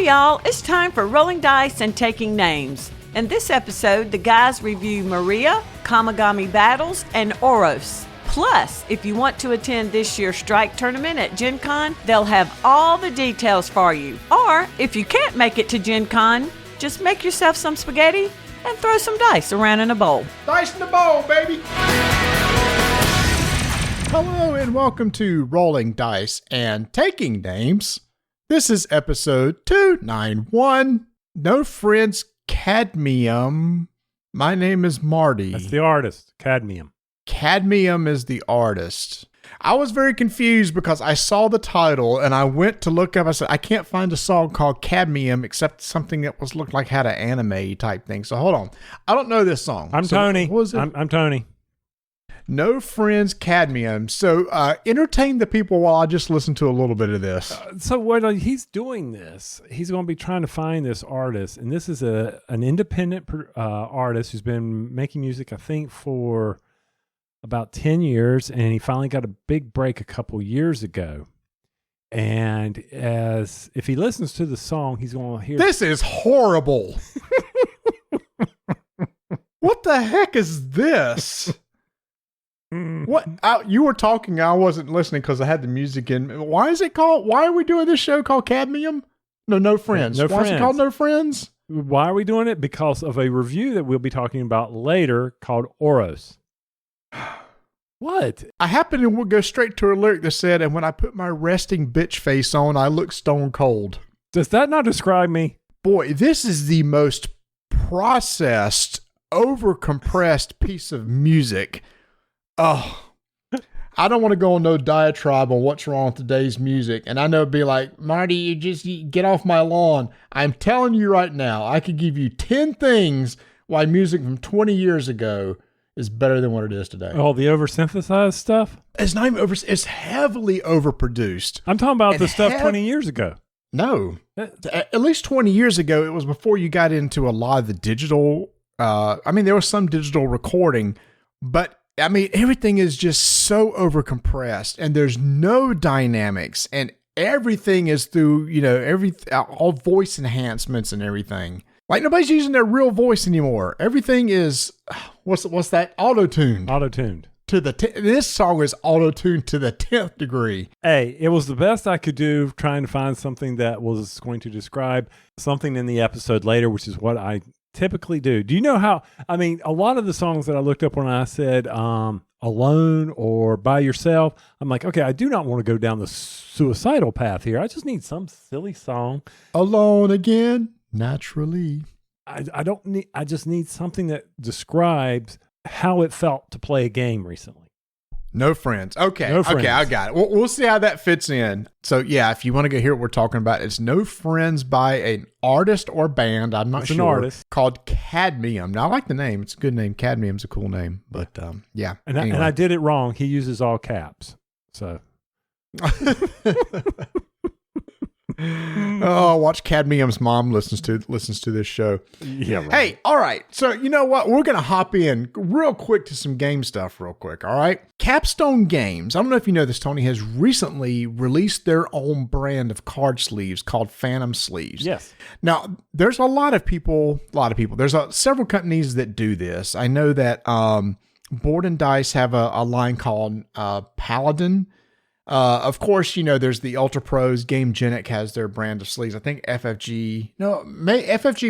y'all, it's time for Rolling Dice and Taking Names. In this episode, the guys review Maria, Kamigami Battles, and Oros. Plus, if you want to attend this year's strike tournament at Gen Con, they'll have all the details for you. Or, if you can't make it to Gen Con, just make yourself some spaghetti and throw some dice around in a bowl. Dice in the bowl, baby! Hello and welcome to Rolling Dice and Taking Names. This is episode 291. No Friends Cadmium. My name is Marty. That's the artist, Cadmium. Cadmium is the artist. I was very confused because I saw the title and I went to look up. I said, I can't find a song called Cadmium except something that looked like had an anime type thing. So hold on. I don't know this song. I'm Tony. What was it? I'm Tony. No Friends Cadmium. So entertain the people while I just listen to a little bit of this. So what he's doing this, he's going to be trying to find this artist. And this is an independent artist who's been making music, I think, for about 10 years. And he finally got a big break a couple years ago. And if he listens to the song, he's going to hear... This is horrible. What the heck is this? What you were talking, I wasn't listening because I had the music in. Why are we doing this show called Cadmium? No Friends. Why is it called No Friends? Why are we doing it? Because of a review that we'll be talking about later called Oros. What? I happened to go straight to a lyric that said, and when I put my resting bitch face on, I look stone cold. Does that not describe me? Boy, this is the most processed, over-compressed piece of music. Oh, I don't want to go on no diatribe on what's wrong with today's music. And I know it'd be like, Marty, you get off my lawn. I'm telling you right now, I could give you 10 things why music from 20 years ago is better than what it is today. Oh, the oversynthesized stuff? It's not even it's heavily overproduced. I'm talking about the stuff 20 years ago. No. At least 20 years ago, it was before you got into a lot of the digital. There was some digital recording, but everything is just so overcompressed and there's no dynamics and everything is through, all voice enhancements and everything. Like nobody's using their real voice anymore. Everything is, what's that? Auto-tuned. Auto-tuned. This song is auto-tuned to the 10th degree. Hey, it was the best I could do trying to find something that was going to describe something in the episode later, which is what I typically do. Do you know how, a lot of the songs that I looked up when I said alone or by yourself, I'm like, okay, I do not want to go down the suicidal path here. I just need some silly song. Alone again, naturally. I just need something that describes how it felt to play a game recently. No Friends. Okay. Okay, I got it. We'll see how that fits in. So, yeah, if you want to go hear what we're talking about, it's No Friends by an artist or band. I'm not sure. An artist. Called Cadmium. Now, I like the name. It's a good name. Cadmium's a cool name. But, yeah. And I did it wrong. He uses all caps. So. Oh, watch Cadmium's mom listens to this show. Yeah. Right. Hey, all right. So you know what? We're gonna hop in real quick to some game stuff, real quick. All right. Capstone Games. I don't know if you know this, Tony, has recently released their own brand of card sleeves called Phantom Sleeves. Yes. Now, there's a lot of people. There's several companies that do this. I know that Board and Dice have a line called Paladin. Of course, there's the Ultra Pros. Gamegenic has their brand of sleeves. I think FFG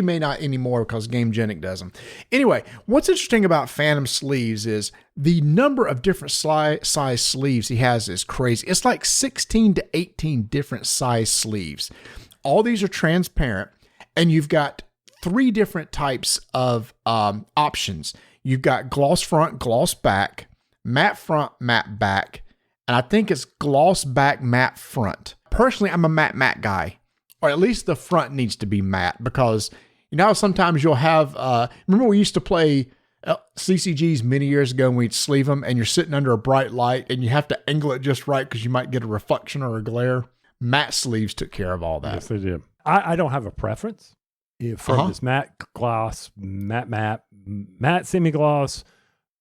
may not anymore because Gamegenic does them. Anyway, what's interesting about Phantom Sleeves is the number of different size sleeves he has is crazy. It's like 16 to 18 different size sleeves. All these are transparent, and you've got 3 different types of options. You've got gloss front, gloss back, matte front, matte back, and I think it's gloss back, matte front. Personally, I'm a matte guy, or at least the front needs to be matte because, sometimes you'll have, remember we used to play CCGs many years ago and we'd sleeve them and you're sitting under a bright light and you have to angle it just right because you might get a reflection or a glare. Matte sleeves took care of all that. Yes, they did. I don't have a preference for this matte gloss, matte semi-gloss,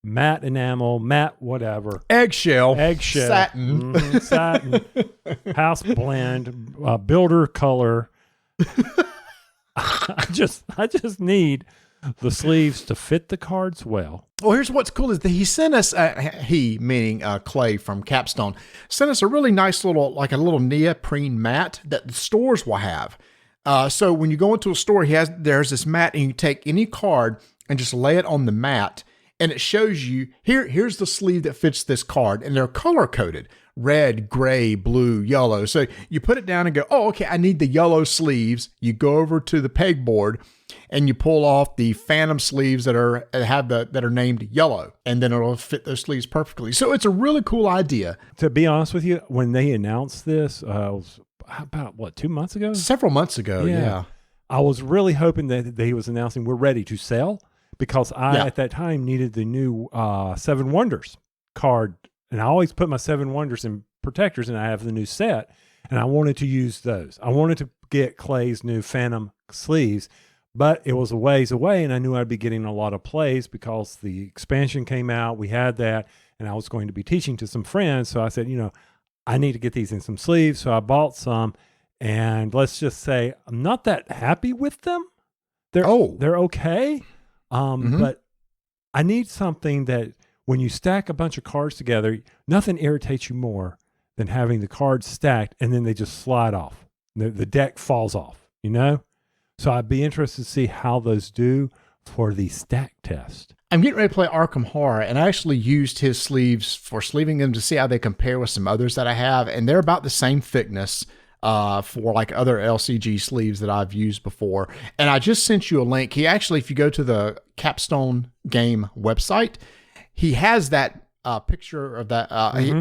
matte enamel, matte whatever. Eggshell. Satin. Satin. House blend. Builder color. I just need the sleeves to fit the cards well. Well, here's what's cool is that he sent us, he meaning Clay from Capstone, sent us a really nice little, like a little neoprene mat that the stores will have. So when you go into a store, there's this mat, and you take any card and just lay it on the mat, and it shows you, here's the sleeve that fits this card, and they're color coded. Red, gray, blue, yellow. So you put it down and go, oh, okay, I need the yellow sleeves. You go over to the pegboard and you pull off the phantom sleeves that are named yellow, and then it'll fit those sleeves perfectly. So it's a really cool idea. To be honest with you, when they announced this, it was about 2 months ago? Several months ago, yeah. I was really hoping that he was announcing we're ready to sell, because I at that time needed the new Seven Wonders card. And I always put my Seven Wonders in protectors, and I have the new set, and I wanted to use those. I wanted to get Clay's new Phantom sleeves, but it was a ways away, and I knew I'd be getting a lot of plays because the expansion came out. We had that, and I was going to be teaching to some friends. So I said, I need to get these in some sleeves. So I bought some, and let's just say I'm not that happy with them. They're okay, but I need something that, when you stack a bunch of cards together, nothing irritates you more than having the cards stacked and then they just slide off. The deck falls off, So I'd be interested to see how those do for the stack test. I'm getting ready to play Arkham Horror, and I actually used his sleeves for sleeving them to see how they compare with some others that I have, and they're about the same thickness for like other LCG sleeves that I've used before. And I just sent you a link. He actually, if you go to the Capstone game website, he has that picture of that.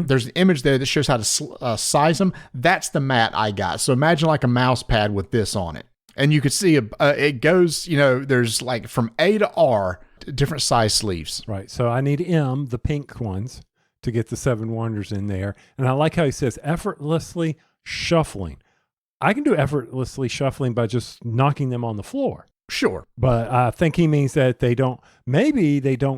There's an image there that shows how to size them. That's the mat I got. So imagine like a mouse pad with this on it. And you could see it goes, there's like from A to R, different size sleeves. Right. So I need M, the pink ones, to get the Seven Wonders in there. And I like how he says effortlessly shuffling. I can do effortlessly shuffling by just knocking them on the floor. Sure. But I think he means that they don't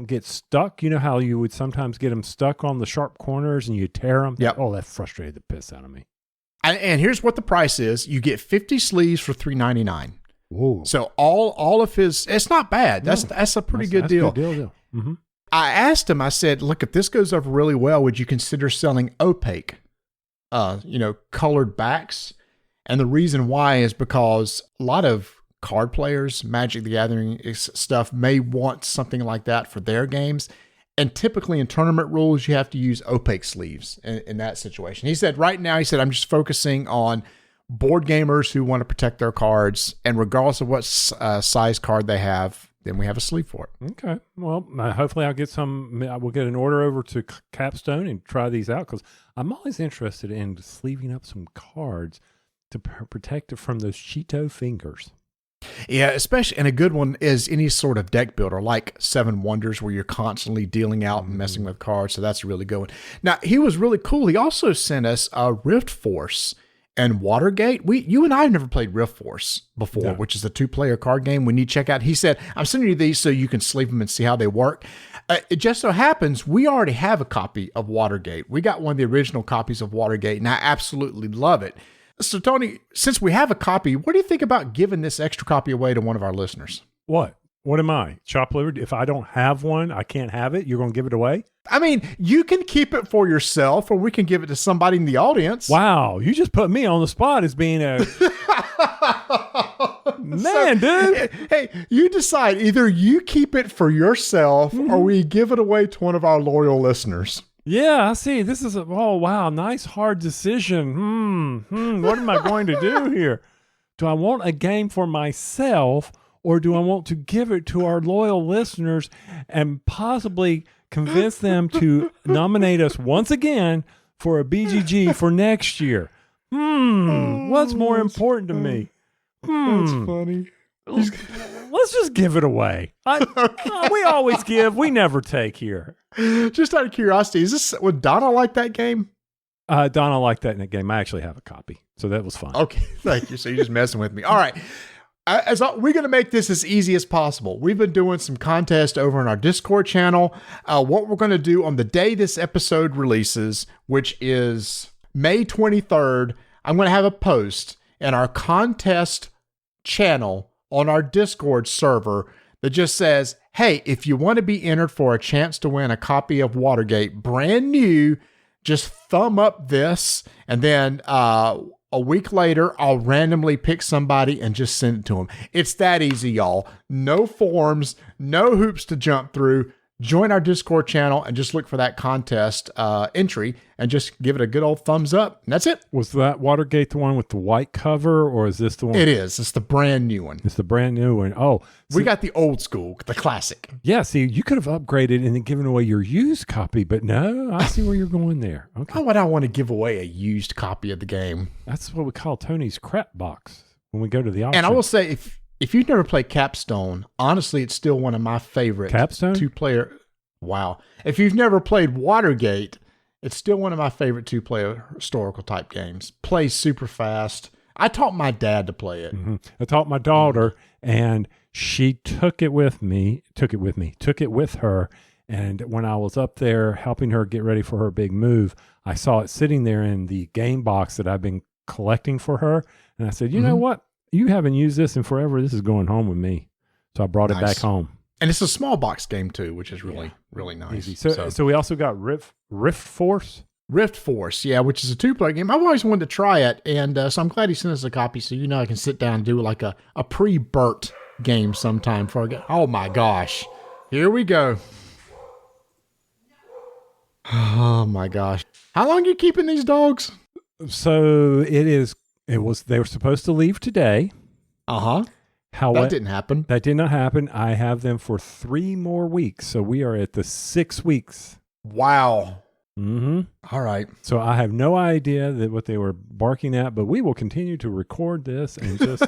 get stuck. You know how you would sometimes get them stuck on the sharp corners and you tear them? Yep. Oh, that frustrated the piss out of me. And here's what the price is. You get 50 sleeves for $3.99. Whoa. So all of his, it's not bad. That's a pretty good deal. Good deal. Mm-hmm. I asked him, I said, look, if this goes over really well, would you consider selling opaque, colored backs? And the reason why is because a lot of card players, Magic the Gathering stuff, may want something like that for their games. And typically in tournament rules, you have to use opaque sleeves in that situation. He said right now, I'm just focusing on board gamers who want to protect their cards. And regardless of what size card they have, then we have a sleeve for it. Okay. Well, hopefully I will get an order over to Capstone and try these out, because I'm always interested in sleeving up some cards to protect it from those Cheeto fingers. Yeah, especially, and a good one is any sort of deck builder like Seven Wonders, where you're constantly dealing out and messing with cards. So that's a really good one. Now, he was really cool. He also sent us a Rift Force and Watergate. You and I have never played Rift Force before, which is a 2-player card game. We need to check out. He said, I'm sending you these so you can sleeve them and see how they work. It just so happens we already have a copy of Watergate. We got one of the original copies of Watergate, and I absolutely love it. So, Tony, since we have a copy, what do you think about giving this extra copy away to one of our listeners? What? What am I? Chop liver? If I don't have one, I can't have it? You're going to give it away? I mean, you can keep it for yourself, or we can give it to somebody in the audience. Wow. You just put me on the spot as being a... Man, dude. Hey, you decide. Either you keep it for yourself, or we give it away to one of our loyal listeners. Yeah, I see. This is nice hard decision. What am I going to do here? Do I want a game for myself, or do I want to give it to our loyal listeners and possibly convince them to nominate us once again for a BGG for next year? What's more important to me? That's funny. Let's just give it away. We always give. We never take here. Just out of curiosity, would Donna like that game? Donna liked that in that game. I actually have a copy, so that was fun. Okay, thank you. So you're just messing with me. All right. We're going to make this as easy as possible. We've been doing some contests over on our Discord channel. What we're going to do on the day this episode releases, which is May 23rd, I'm going to have a post in our contest channel on our Discord server that just says, hey, if you want to be entered for a chance to win a copy of Watergate, brand new, just thumb up this. And then a week later, I'll randomly pick somebody and just send it to them. It's that easy, y'all. No forms, no hoops to jump through. Join our Discord channel and just look for that contest entry and just give it a good old thumbs up. And that's it. Was that Watergate the one with the white cover, or is this the one? It is. It's the brand new one. It's the brand new one. Oh, we got the old school, the classic. Yeah, see, you could have upgraded and then given away your used copy, but no, I see where you're going there. Okay. Why would I want to give away a used copy of the game? That's what we call Tony's crap box when we go to the auction. And I will say, if you've never played Capstone, honestly, it's still one of my favorite Capstone? two-player. Wow. If you've never played Watergate, it's still one of my favorite two-player historical type games. Plays super fast. I taught my dad to play it. Mm-hmm. I taught my daughter, and she took it with her. And when I was up there helping her get ready for her big move, I saw it sitting there in the game box that I've been collecting for her. And I said, you know what? You haven't used this in forever. This is going home with me. So I brought it back home. And it's a small box game too, which is really nice. Easy. So we also got Rift Force. Rift Force, yeah, which is a two-player game. I've always wanted to try it, and so I'm glad he sent us a copy so I can sit down and do like a pre-Burt game sometime for oh my gosh. Here we go. Oh my gosh. How long are you keeping these dogs? So they were supposed to leave today. Uh-huh. That didn't happen. That did not happen. I have them for 3 more weeks. So we are at the 6 weeks. Wow. Mm-hmm. All right. So I have no idea what they were barking at, but we will continue to record this and just,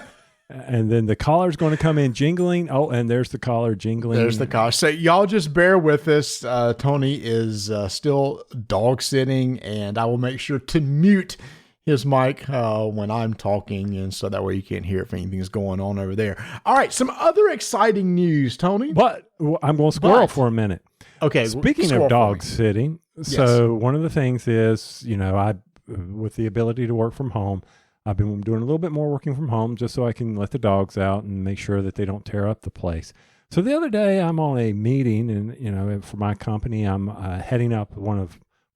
and then the collar's going to come in jingling. Oh, and there's the collar jingling. There's the collar. So y'all just bear with us. Tony is still dog sitting, and I will make sure to mute his mic when I'm talking, and so that way you can't hear if anything's going on over there. All right, some other exciting news, Tony. But I'm going to squirrel for a minute. Okay. Speaking of dog sitting, so one of the things is, I, with the ability to work from home, I've been doing a little bit more working from home just so I can let the dogs out and make sure that they don't tear up the place. So the other day I'm on a meeting, and for my company, I'm heading up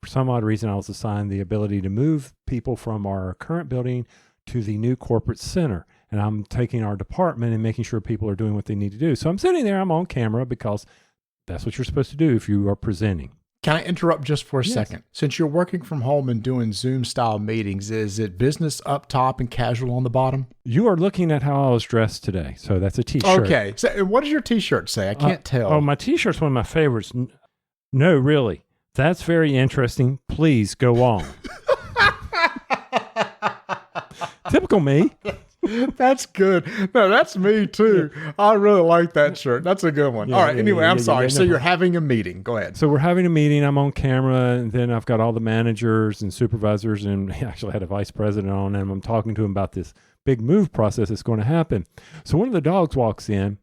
for some odd reason, I was assigned the ability to move people from our current building to the new corporate center. And I'm taking our department and making sure people are doing what they need to do. So I'm sitting there, I'm on camera because that's what you're supposed to do if you are presenting. Can I interrupt just for a second? Since you're working from home and doing Zoom style meetings, is it business up top and casual on the bottom? You are looking at how I was dressed today. So that's a t-shirt. Okay. So what does your t-shirt say? I can't tell. Oh, my t-shirt's one of my favorites. No, really. That's very interesting. Please go on. Typical me. That's good. No, that's me too. I really like that shirt. That's a good one. All right. Anyway, I'm sorry. So you're having a meeting. Go ahead. So we're having a meeting. I'm on camera, and then I've got all the managers and supervisors, and actually had a vice president on, and I'm talking to him about this big move process that's going to happen. So one of the dogs walks in,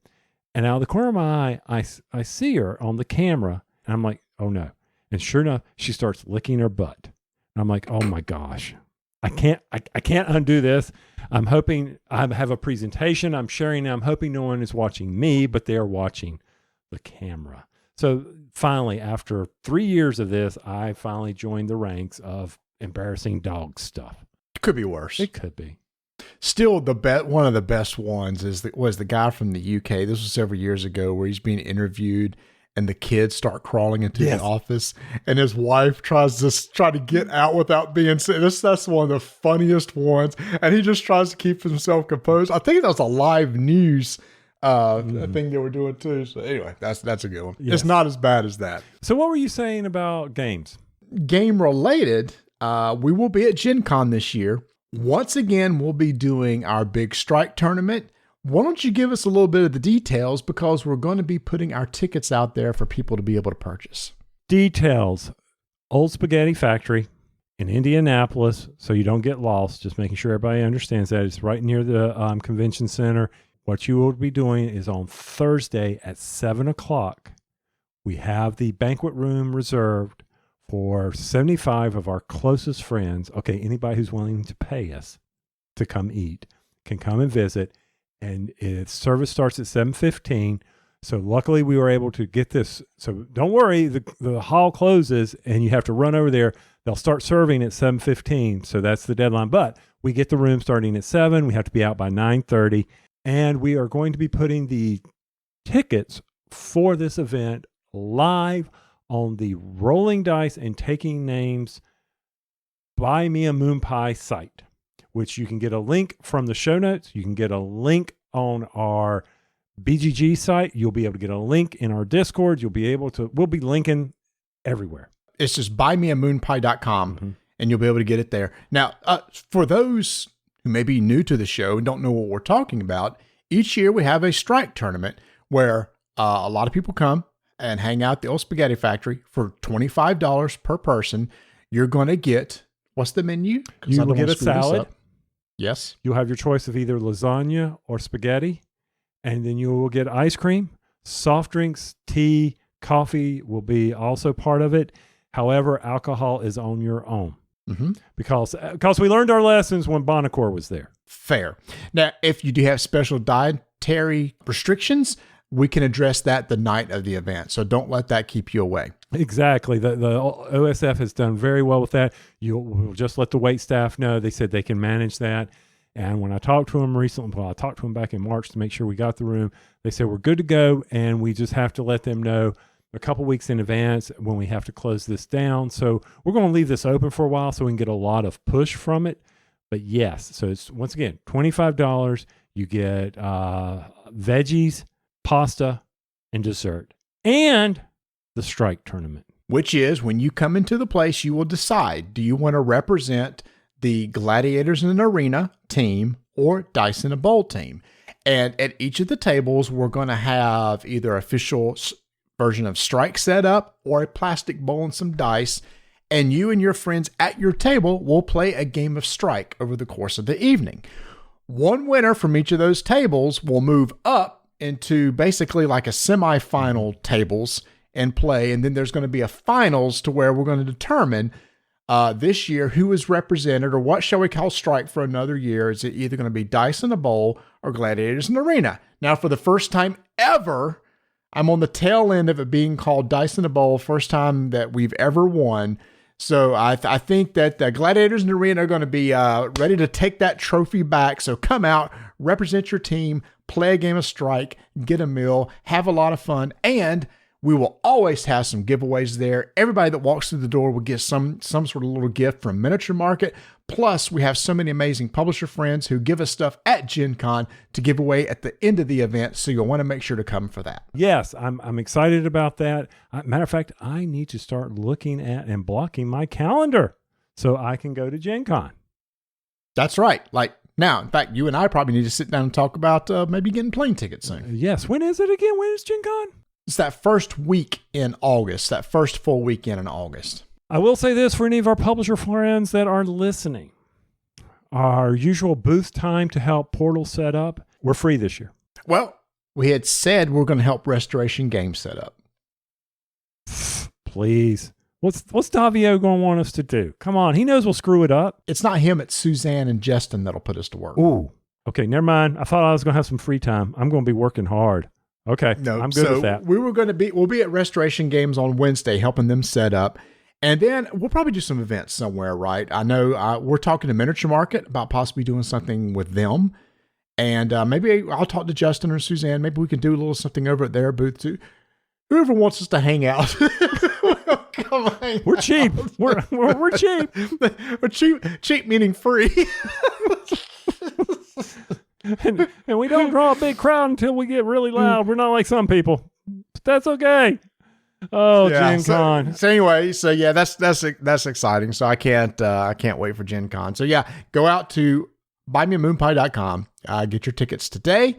and out of the corner of my eye, I see her on the camera, and I'm like, oh no. And sure enough, she starts licking her butt. And I'm like, oh my gosh, I can't undo this. I'm hoping I have a presentation. I'm sharing. I'm hoping no one is watching me, but they're watching the camera. So finally, after 3 years of this, I finally joined the ranks of embarrassing dog stuff. It could be worse. It could be. Still, one of the best ones was the guy from the UK. This was several years ago, where he's being interviewed, and the kids start crawling into the office, and his wife tries to get out without being seen. That's one of the funniest ones, and he just tries to keep himself composed. I think that was a live news thing they were doing too. So anyway, that's a good one. Yes. It's not as bad as that. So what were you saying about games? Game related, we will be at Gen Con this year. Once again, we'll be doing our big strike tournament. Why don't you give us a little bit of the details, because we're going to be putting our tickets out there for people to be able to purchase. Details. Old Spaghetti Factory in Indianapolis, so you don't get lost. Just making sure everybody understands that. It's right near the convention center. What you will be doing is on Thursday at 7 o'clock, we have the banquet room reserved for 75 of our closest friends. Okay, anybody who's willing to pay us to come eat can come and visit. and its service starts at 7:15. So luckily we were able to get this. So don't worry, the hall closes and you have to run over there. They'll start serving at 7:15. So that's the deadline. But we get the room starting at 7. We have to be out by 9:30. And we are going to be putting the tickets for this event live on the Rolling Dice and Taking Names Buy Me a Moon Pie site, which you can get a link from the show notes. You can get a link on our BGG site. You'll be able to get a link in our Discord. We'll be linking everywhere. It's just buymeamoonpie.com and you'll be able to get it there. Now, for those who may be new to the show and don't know what we're talking about, each year we have a strike tournament where a lot of people come and hang out at the old spaghetti factory for $25 per person. You're going to get, what's the menu? You will get a salad. Yes. You'll have your choice of either lasagna or spaghetti. And then you will get ice cream, soft drinks, tea, coffee will be also part of it. However, alcohol is on your own. Because we learned our lessons when Bonacor was there. Fair. Now, if you do have special dietary restrictions, we can address that the night of the event. So don't let that keep you away. Exactly. The OSF has done very well with that. We'll just let the wait staff know. They said they can manage that. And when I talked to them recently, I talked to them back in March to make sure we got the room. They said we're good to go, and we just have to let them know a couple weeks in advance when we have to close this down. So we're going to leave this open for a while so we can get a lot of push from it. But yes, so it's once again $25. You get veggies, pasta, and dessert, and the strike tournament. Which is when you come into the place, you will decide, do you want to represent the Gladiators in an Arena team or Dice in a Bowl team? And at each of the tables, we're going to have either official version of strike set up or a plastic bowl and some dice. And you and your friends at your table will play a game of strike over the course of the evening. One winner from each of those tables will move up into basically like a semifinal tables and play. And then there's going to be a finals to where we're going to determine this year who is represented, or what shall we call strike for another year. Is it either going to be Dice in a Bowl or Gladiators in Arena? Now, for the first time ever, I'm on the tail end of it being called Dice in a Bowl, first time that we've ever won. So I think that the Gladiators in the Arena are going to be ready to take that trophy back. So come out, represent your team, play a game of strike, get a meal, have a lot of fun, and we will always have some giveaways there. Everybody that walks through the door will get some sort of little gift from Miniature Market. Plus, we have so many amazing publisher friends who give us stuff at Gen Con to give away at the end of the event. So you'll want to make sure to come for that. Yes, I'm excited about that. Matter of fact, I need to start looking at and blocking my calendar so I can go to Gen Con. That's right. Like now, in fact, you and I probably need to sit down and talk about maybe getting plane tickets soon. Yes. When is it again? When is Gen Con? It's that first week in August, that first full weekend in August. I will say this for any of our publisher friends that are listening. Our usual booth time to help Portal set up, we're free this year. Well, we had said we're going to help Restoration Games set up. Please. What's Davio going to want us to do? Come on. He knows we'll screw it up. It's not him. It's Suzanne and Justin that'll put us to work. Ooh. Okay, never mind. I thought I was going to have some free time. I'm going to be working hard. Okay, no, I'm good with that. We'll be at Restoration Games on Wednesday helping them set up. And then we'll probably do some events somewhere, right? I know we're talking to Miniature Market about possibly doing something with them. And maybe I'll talk to Justin or Suzanne. Maybe we can do a little something over at their booth too. Whoever wants us to hang out. Come on. We're cheap. We're cheap. We're cheap meaning free. and we don't draw a big crowd until we get really loud. We're not like some people. But that's okay. Oh, yeah, Gen Con. So anyway, that's exciting. So I can't wait for Gen Con. So yeah, go out to buymeamoonpie.com. Get your tickets today.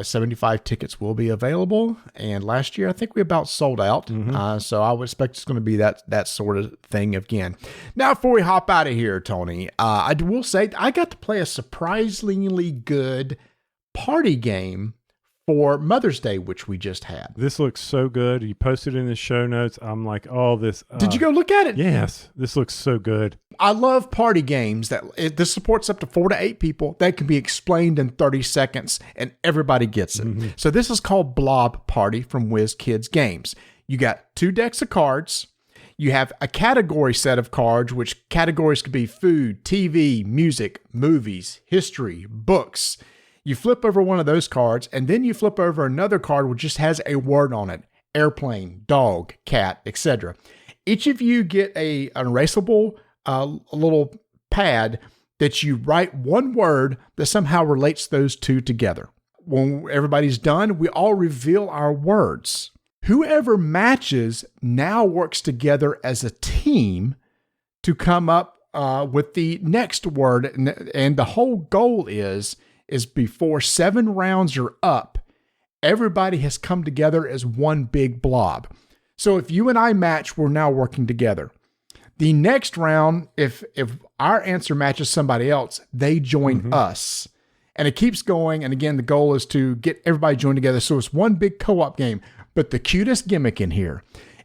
75 tickets will be available. And last year, I think we about sold out. Mm-hmm. So I would expect it's going to be that sort of thing again. Now, before we hop out of here, Tony, I will say I got to play a surprisingly good party game for Mother's Day, which we just had. This looks so good. You posted it in the show notes. I'm like, oh, this. Did you go look at it? Yes. This looks so good. I love party games this supports up to 4 to 8 people. That can be explained in 30 seconds and everybody gets it. Mm-hmm. So this is called Blob Party from WizKids Games. You got 2 decks of cards. You have a category set of cards, which categories could be food, TV, music, movies, history, books. You flip over one of those cards, and then you flip over another card which just has a word on it. Airplane, dog, cat, etc. Each of you get an erasable little pad that you write one word that somehow relates those two together. When everybody's done, we all reveal our words. Whoever matches now works together as a team to come up with the next word. And the whole goal is before 7 rounds are up, everybody has come together as one big blob. So if you and I match, we're now working together. The next round, if our answer matches somebody else, they join us. And it keeps going. And again, the goal is to get everybody joined together. So it's one big co-op game. But the cutest gimmick in here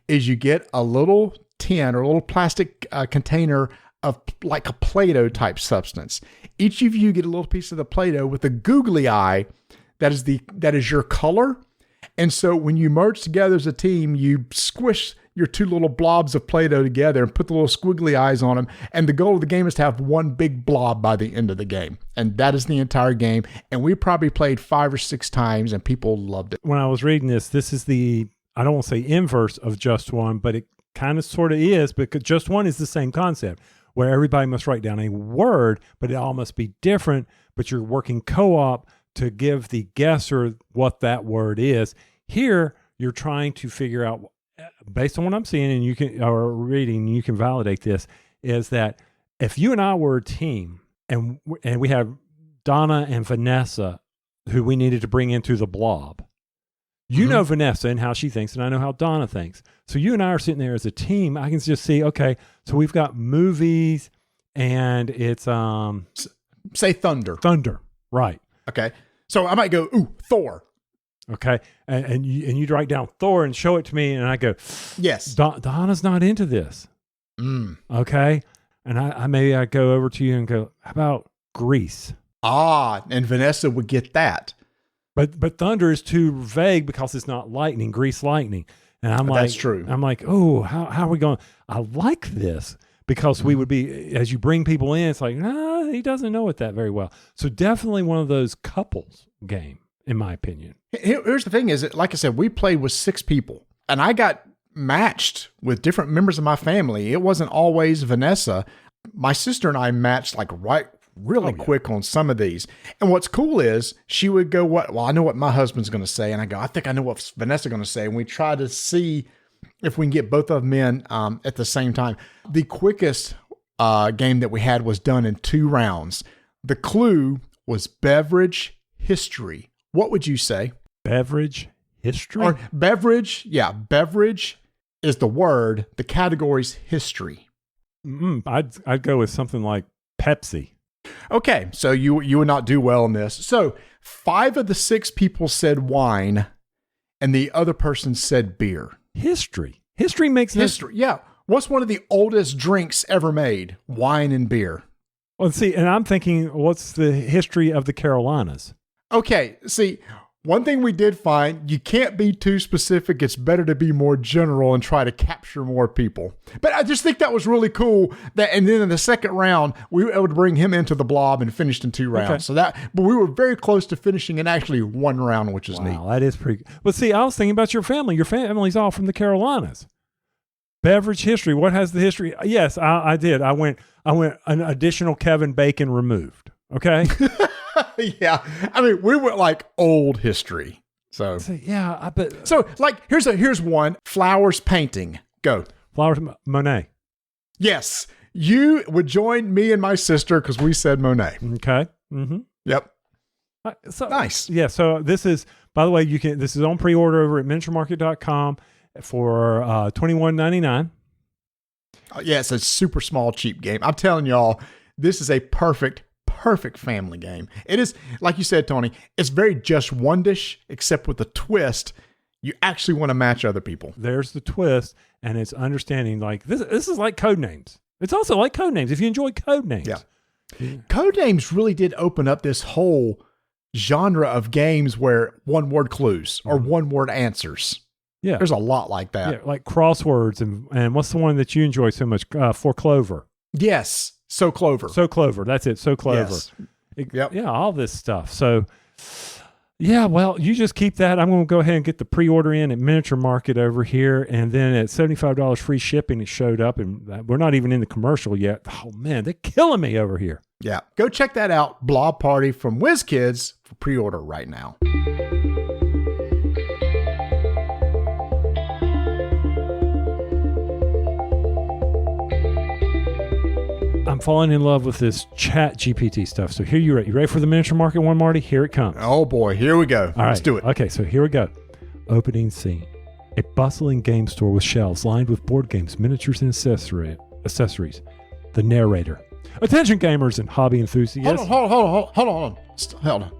is you get a little tin or a little plastic container of like a Play-Doh type substance. Each of you get a little piece of the Play-Doh with a googly eye that is your color. And so when you merge together as a team, you squish your 2 little blobs of Play-Doh together and put the little squiggly eyes on them. And the goal of the game is to have one big blob by the end of the game. And that is the entire game. And we probably played 5 or 6 times and people loved it. When I was reading this is the, I don't want to say inverse of Just One, but it kind of sort of is, because Just One is the same concept where everybody must write down a word, but it all must be different, but you're working co-op to give the guesser what that word is. Here, you're trying to figure out, based on what I'm seeing, and you can, or reading, you can validate this, is that if you and I were a team and we have Donna and Vanessa, who we needed to bring into the blob, you know Vanessa and how she thinks, and I know how Donna thinks. So you and I are sitting there as a team. I can just see, okay, so we've got movies, and it's say thunder. Thunder, right? Okay, so I might go, ooh, Thor. Okay, and you'd write down Thor and show it to me, and I go, yes, Donna's not into this. Okay, and I go over to you and go, how about Grease? And Vanessa would get that. But thunder is too vague because it's not lightning, Grease lightning. And I'm like, that's true. I'm like, oh, how are we going? I like this because we would be, as you bring people in, it's like, he doesn't know it that very well. So definitely one of those couples game, in my opinion. Here's the thing is that, like I said, we played with 6 people and I got matched with different members of my family. It wasn't always Vanessa. My sister and I matched like really quick on some of these. And what's cool is she would go, well, I know what my husband's going to say. And I go, I think I know what Vanessa's going to say. And we try to see if we can get both of them in at the same time. The quickest game that we had was done in 2 rounds. The clue was beverage history. What would you say? Beverage history? Or beverage. Yeah. Beverage is the word. The category's history. I'd go with something like Pepsi. Okay, so you would not do well in this. So 5 of the 6 people said wine, and the other person said beer. History makes history. Yeah. What's one of the oldest drinks ever made? Wine and beer. Well, see, and I'm thinking, what's the history of the Carolinas? Okay, see, one thing we did find, you can't be too specific. It's better to be more general and try to capture more people. But I just think that was really cool. And then in the second round, we were able to bring him into the blob and finished in 2 rounds. Okay. So but we were very close to finishing in actually 1 round, which is neat. Wow, that is pretty. Well, see, I was thinking about your family. Your family's all from the Carolinas. Beverage history. What has the history? Yes, I did. I went an additional Kevin Bacon removed. Okay. Yeah, I mean, we went like old history. So yeah, I bet. So like, here's one: flowers painting. Go. Flowers, Monet. Yes, you would join me and my sister because we said Monet. Okay. Mm-hmm. Yep. So nice. Yeah. So this is, by the way, this is on pre-order over at miniaturemarket.com for $21.99. Yeah, it's a super small, cheap game. I'm telling y'all, this is a perfect perfect family game. It is, like you said, Tony, it's very Just One-ish, except with a twist. You actually want to match other people. There's the twist, and it's understanding like this is like Codenames. It's also like Codenames if you enjoy Codenames. Yeah. Codenames really did open up this whole genre of games where one-word clues or one-word answers. Yeah. There's a lot like that. Yeah, like crosswords and what's the one that you enjoy so much? For Clover. Yes. So Clover. So Clover. That's it. So Clover. Yes. Yep. Yeah, all this stuff. So, yeah, well, you just keep that. I'm going to go ahead and get the pre-order in at Miniature Market over here. And then at $75 free shipping, it showed up. And we're not even in the commercial yet. Oh, man, they're killing me over here. Yeah. Go check that out. Blob Party from WizKids for pre-order right now. I'm falling in love with this chat GPT stuff. So here you ready for the Miniature Market one, Marty? Here it comes. Oh boy, here we go. All Let's right. do it. Okay, so here we go. Opening scene. A bustling game store with shelves lined with board games, miniatures, and accessories. The narrator. Attention gamers and hobby enthusiasts. Hold on.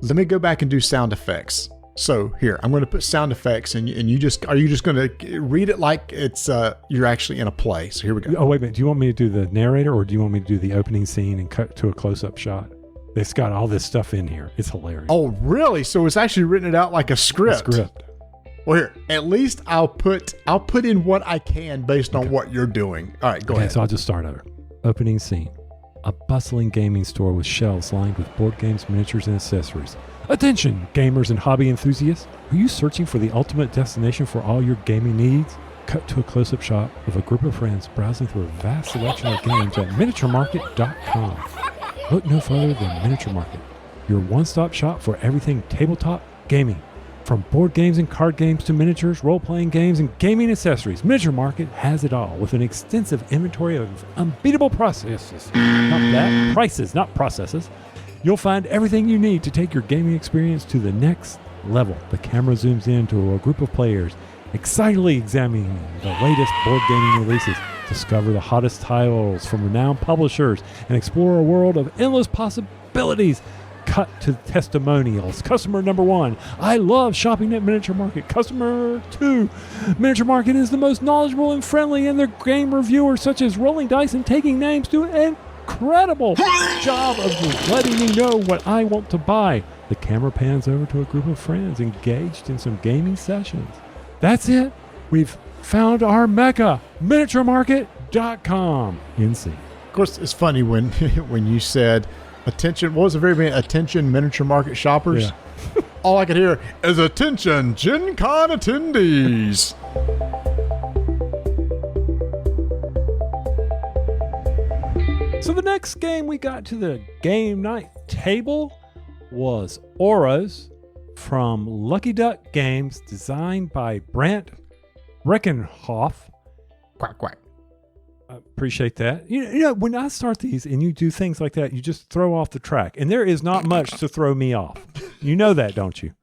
Let me go back and do sound effects. So here, I'm going to put sound effects, and you just are you just going to read it like it's you're actually in a play? So here we go. Oh wait a minute, do you want me to do the narrator or do you want me to do the opening scene and cut to a close-up shot? It's got all this stuff in here. It's hilarious. Oh really? So it's actually written it out like a script. Well, here, at least I'll put in what I can based on what you're doing. All right, go ahead. So I'll just start over. Opening scene. A bustling gaming store with shelves lined with board games, miniatures, and accessories. Attention, gamers and hobby enthusiasts. Are you searching for the ultimate destination for all your gaming needs? Cut to a close-up shot of a group of friends browsing through a vast selection of games at miniaturemarket.com. Look no further than Miniature Market, your one-stop shop for everything tabletop gaming. From board games and card games to miniatures, role-playing games, and gaming accessories, Miniature Market has it all with an extensive inventory of unbeatable prices. Not processes. You'll find everything you need to take your gaming experience to the next level. The camera zooms into a group of players, excitedly examining the latest board gaming releases. Discover the hottest titles from renowned publishers and explore a world of endless possibilities. Cut to testimonials. Customer number 1, I love shopping at Miniature Market. Customer 2, Miniature Market is the most knowledgeable and friendly, and their game reviewers such as rolling dice and taking names do an incredible job of letting me know what I want to buy. The camera pans over to a group of friends engaged in some gaming sessions. That's it. We've found our mecca, miniaturemarket.com. NC. Of course, it's funny when you said attention. What was the very beginning? Attention, Miniature Market shoppers. Yeah. All I could hear is attention, Gen Con attendees. So the next game we got to the game night table was Oros from Lucky Duck Games, designed by Brant Reckenhoff. Quack, quack. I appreciate that. You know, when I start these and you do things like that, you just throw off the track. And there is not much to throw me off. You know that, don't you?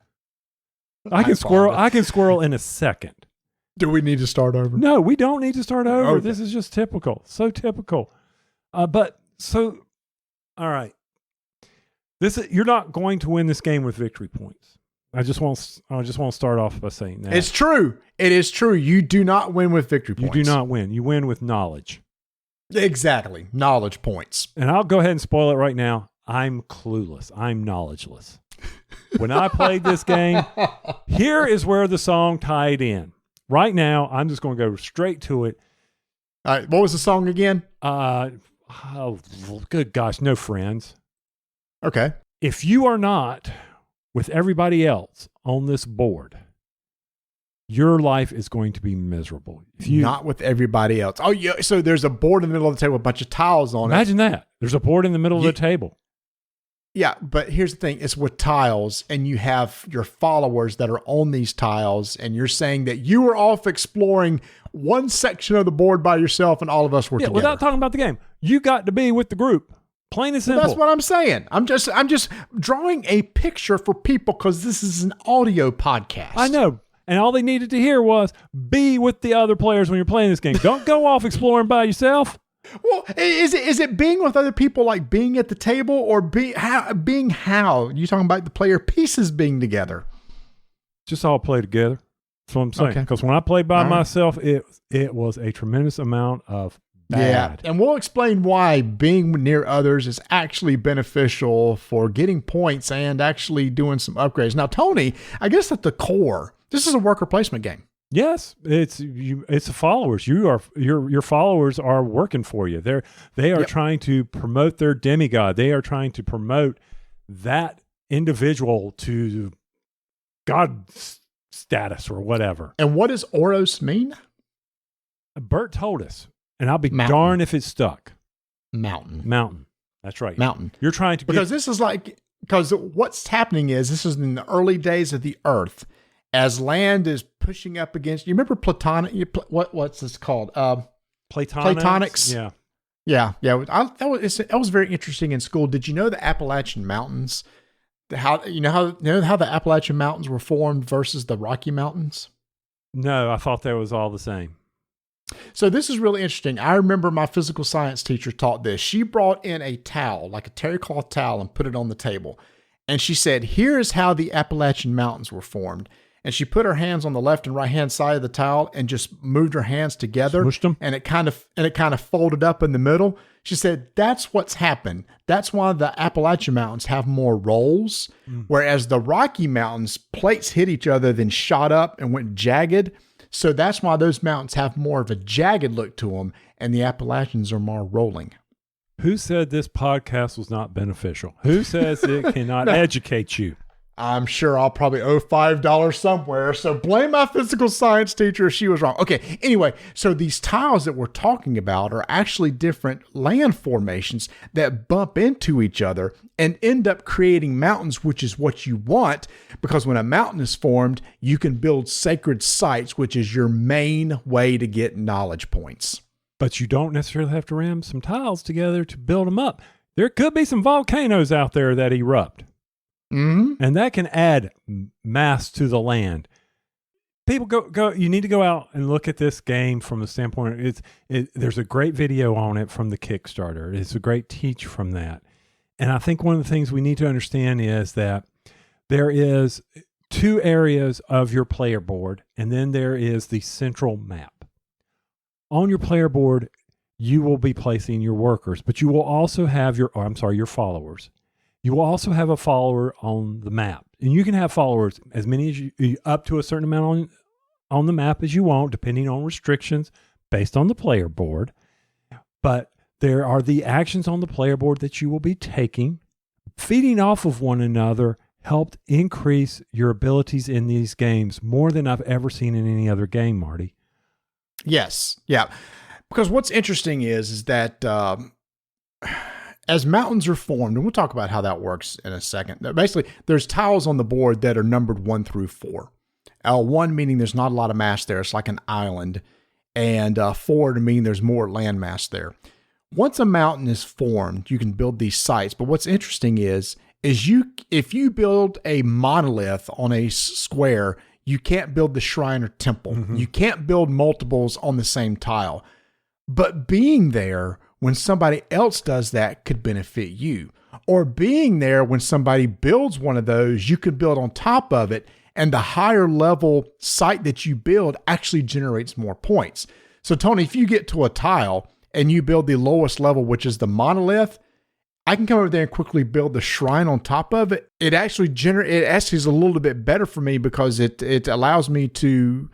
I can squirrel in a second. Do we need to start over? No, we don't need to start over. Okay. This is just typical. So typical. All right. You're not going to win this game with victory points. I just want to start off by saying that. It's true. It is true. You do not win with victory points. You do not win. You win with knowledge. Exactly. Knowledge points. And I'll go ahead and spoil it right now. I'm clueless. I'm knowledgeless. When I played this game, here is where the song tied in. Right now, I'm just going to go straight to it. All right. What was the song again? Oh, good gosh, no friends. Okay. If you are not with everybody else on this board, your life is going to be miserable. If you not with everybody else. Oh, yeah. So there's a board in the middle of the table with a bunch of tiles on imagine that. There's a board in the middle of the table. Yeah, but here's the thing. It's with tiles, and you have your followers that are on these tiles, and you're saying that you were off exploring one section of the board by yourself, and all of us were together. Without talking about the game. You got to be with the group. Plain and simple. Well, that's what I'm saying. I'm just drawing a picture for people because this is an audio podcast. I know. And all they needed to hear was be with the other players when you're playing this game. Don't go off exploring by yourself. Well, is it being with other people, like being at the table, or being how? You talking about the player pieces being together? Just all play together. That's what I'm saying. Okay. Because when I played by All right. myself, it was a tremendous amount of bad. Yeah, and we'll explain why being near others is actually beneficial for getting points and actually doing some upgrades. Now, Tony, I guess at the core, this is a worker placement game. Yes, it's the followers. Your followers are working for you. They are trying to promote their demigod. They are trying to promote that individual to God status or whatever. And what does Oros mean? Bert told us, and I'll be Mountain. darned if it's stuck. Mountain. That's right. Mountain. You're trying to Because this is because what's happening is this is in the early days of the Earth, as land is pushing up against. You remember Platonic? What's this called? Platonics. Yeah. Yeah. That was very interesting in school. Did you know the Appalachian Mountains? How the Appalachian Mountains were formed versus the Rocky Mountains? No, I thought that was all the same. So this is really interesting. I remember my physical science teacher taught this. She brought in a towel, like a terry cloth towel, and put it on the table. And she said, "Here is how the Appalachian Mountains were formed." And she put her hands on the left and right hand side of the towel and just moved her hands together. Smushed them. And it kind of folded up in the middle. She said, "That's what's happened. That's why the Appalachian Mountains have more rolls, whereas the Rocky Mountains plates hit each other, then shot up and went jagged. So that's why those mountains have more of a jagged look to them, and the Appalachians are more rolling." Who said this podcast was not beneficial? Who says it cannot educate you? I'm sure I'll probably owe $5 somewhere. So blame my physical science teacher if she was wrong. Okay. Anyway, so these tiles that we're talking about are actually different land formations that bump into each other and end up creating mountains, which is what you want, because when a mountain is formed, you can build sacred sites, which is your main way to get knowledge points. But you don't necessarily have to ram some tiles together to build them up. There could be some volcanoes out there that erupt. Mm-hmm. And that can add mass to the land. People go. You need to go out and look at this game from the standpoint. There's a great video on it from the Kickstarter. It's a great teach from that. And I think one of the things we need to understand is that there is two areas of your player board, and then there is the central map. On your player board, you will be placing your workers, but you will also have your followers. You will also have a follower on the map. And you can have followers as many as you up to a certain amount on the map as you want, depending on restrictions based on the player board. But there are the actions on the player board that you will be taking. Feeding off of one another helped increase your abilities in these games more than I've ever seen in any other game, Marty. Yes. Yeah. Because what's interesting is that as mountains are formed, and we'll talk about how that works in a second. Basically, there's tiles on the board that are numbered 1 through 4. 1 meaning there's not a lot of mass there. It's like an island. And 4 to mean there's more land mass there. Once a mountain is formed, you can build these sites. But what's interesting is if you build a monolith on a square, you can't build the shrine or temple. Mm-hmm. You can't build multiples on the same tile. But being there when somebody else does that could benefit you. Or being there when somebody builds one of those, you could build on top of it, and the higher level site that you build actually generates more points. So Tony, if you get to a tile and you build the lowest level, which is the monolith, I can come over there and quickly build the shrine on top of it. It actually is a little bit better for me because it allows me to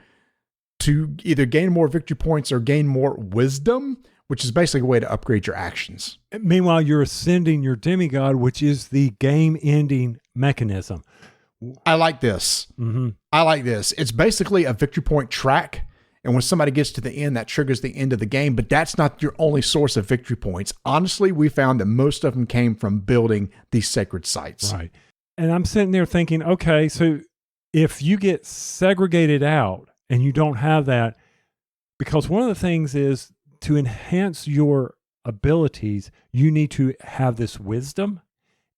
either gain more victory points or gain more wisdom, which is basically a way to upgrade your actions. Meanwhile, you're ascending your demigod, which is the game-ending mechanism. I like this. Mm-hmm. I like this. It's basically a victory point track. And when somebody gets to the end, that triggers the end of the game. But that's not your only source of victory points. Honestly, we found that most of them came from building these sacred sites. Right. And I'm sitting there thinking, okay, so if you get segregated out and you don't have that, because one of the things is to enhance your abilities, you need to have this wisdom.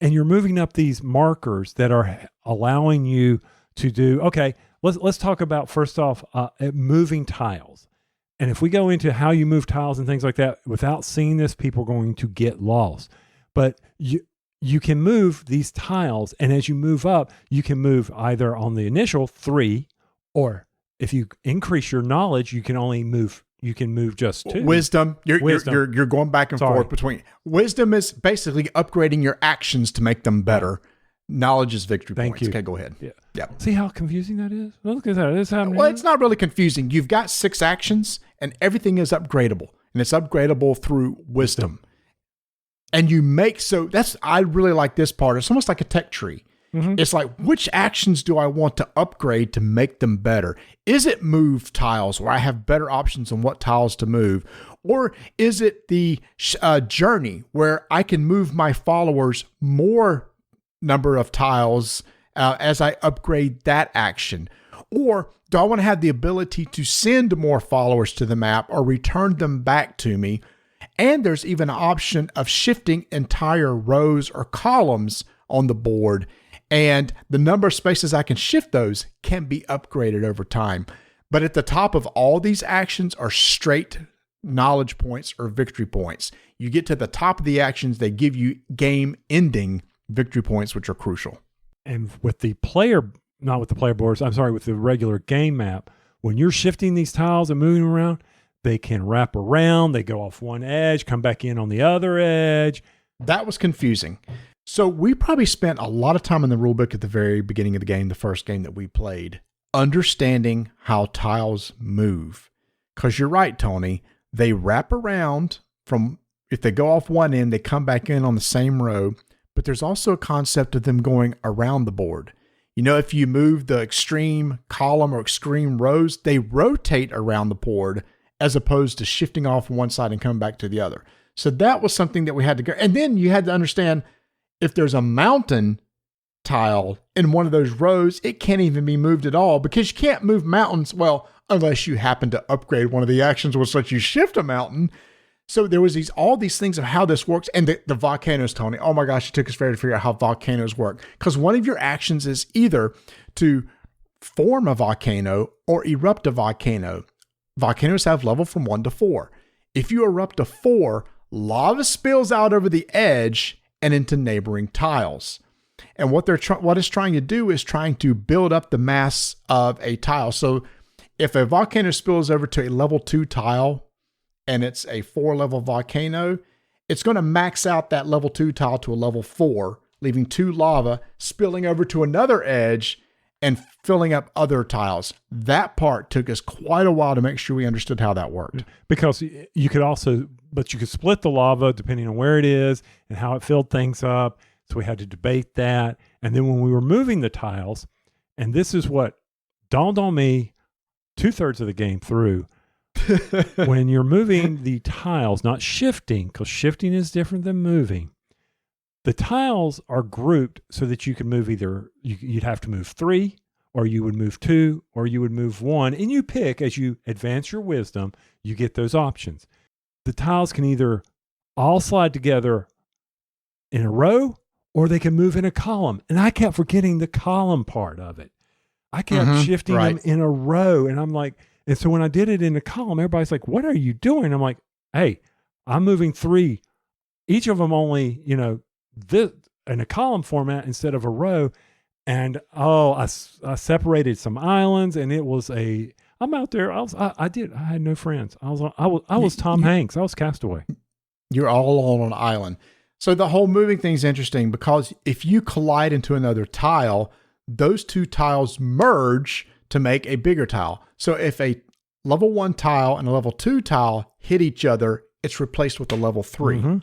And you're moving up these markers that are allowing you to do, okay, let's talk about, first off, moving tiles. And if we go into how you move tiles and things like that, without seeing this, people are going to get lost. But you can move these tiles, and as you move up, you can move either on the initial 3, or if you increase your knowledge, you can move just 2. Wisdom. You're going back and Sorry. forth between. Wisdom is basically upgrading your actions to make them better. Knowledge is victory Thank points. you. Okay, go ahead. Yeah. See how confusing that is? Look at that. It's happening. Well, it's not really confusing. You've got 6 actions, and everything is upgradable, and it's upgradable through wisdom. And I really like this part. It's almost like a tech tree. Mm-hmm. It's like, which actions do I want to upgrade to make them better? Is it move tiles where I have better options on what tiles to move? Or is it the journey where I can move my followers more number of tiles as I upgrade that action? Or do I want to have the ability to send more followers to the map or return them back to me? And there's even an option of shifting entire rows or columns on the board. And the number of spaces I can shift those can be upgraded over time. But at the top of all these actions are straight knowledge points or victory points. You get to the top of the actions, they give you game ending victory points, which are crucial. And with the not with the player boards, I'm sorry, with the regular game map, when you're shifting these tiles and moving around, they can wrap around, they go off one edge, come back in on the other edge. That was confusing. So we probably spent a lot of time in the rulebook at the very beginning of the game, the first game that we played, understanding how tiles move. Because you're right, Tony, they wrap around from, if they go off one end, they come back in on the same row, but there's also a concept of them going around the board. You know, if you move the extreme column or extreme rows, they rotate around the board as opposed to shifting off one side and coming back to the other. So that was something that we had to go. And then you had to understand, if there's a mountain tile in one of those rows, it can't even be moved at all, because you can't move mountains, well, unless you happen to upgrade one of the actions which lets you shift a mountain. So there was all these things of how this works. And the volcanoes, Tony, oh my gosh, it took us forever to figure out how volcanoes work. Because one of your actions is either to form a volcano or erupt a volcano. Volcanoes have level from 1 to 4. If you erupt a 4, lava spills out over the edge and into neighboring tiles. And what it's trying to do is trying to build up the mass of a tile. So if a volcano spills over to a level 2 tile and it's a 4-level volcano, it's going to max out that level 2 tile to a level 4, leaving 2 lava spilling over to another edge and filling up other tiles. That part took us quite a while to make sure we understood how that worked. Because you could split the lava depending on where it is and how it filled things up. So we had to debate that. And then when we were moving the tiles, and this is what dawned on me 2/3 of the game through, when you're moving the tiles, not shifting, because shifting is different than moving. The tiles are grouped so that you can move you'd have to move 3, or you would move 2, or you would move 1. And you pick, as you advance your wisdom, you get those options. The tiles can either all slide together in a row, or they can move in a column. And I kept forgetting the column part of it. I kept shifting them in a row. And I'm like, and so when I did it in a column, everybody's like, what are you doing? I'm like, hey, I'm moving 3. Each of them only, this in a column format instead of a row. And I separated some islands, and it was I'm out there. I had no friends. I was Tom Hanks. I was Castaway. You're all alone on an island. So the whole moving thing is interesting, because if you collide into another tile, those 2 tiles merge to make a bigger tile. So if a level 1 tile and a level 2 tile hit each other, it's replaced with a level 3. Mm-hmm.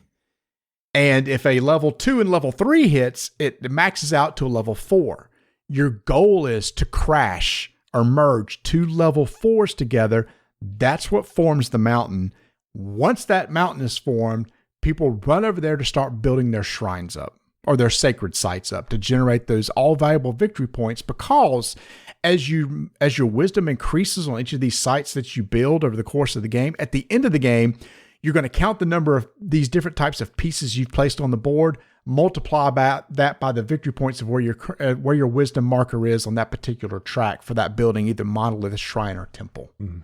And if a level 2 and level 3 hits, it maxes out to a level 4. Your goal is to crash or merge 2 level 4s together. That's what forms the mountain. Once that mountain is formed, people run over there to start building their shrines up, or their sacred sites up, to generate those all valuable victory points. Because as your wisdom increases on each of these sites that you build over the course of the game, at the end of the game, you're going to count the number of these different types of pieces you've placed on the board, multiply that by the victory points of where your wisdom marker is on that particular track for that building, either monolith, shrine, or temple. Mm-hmm.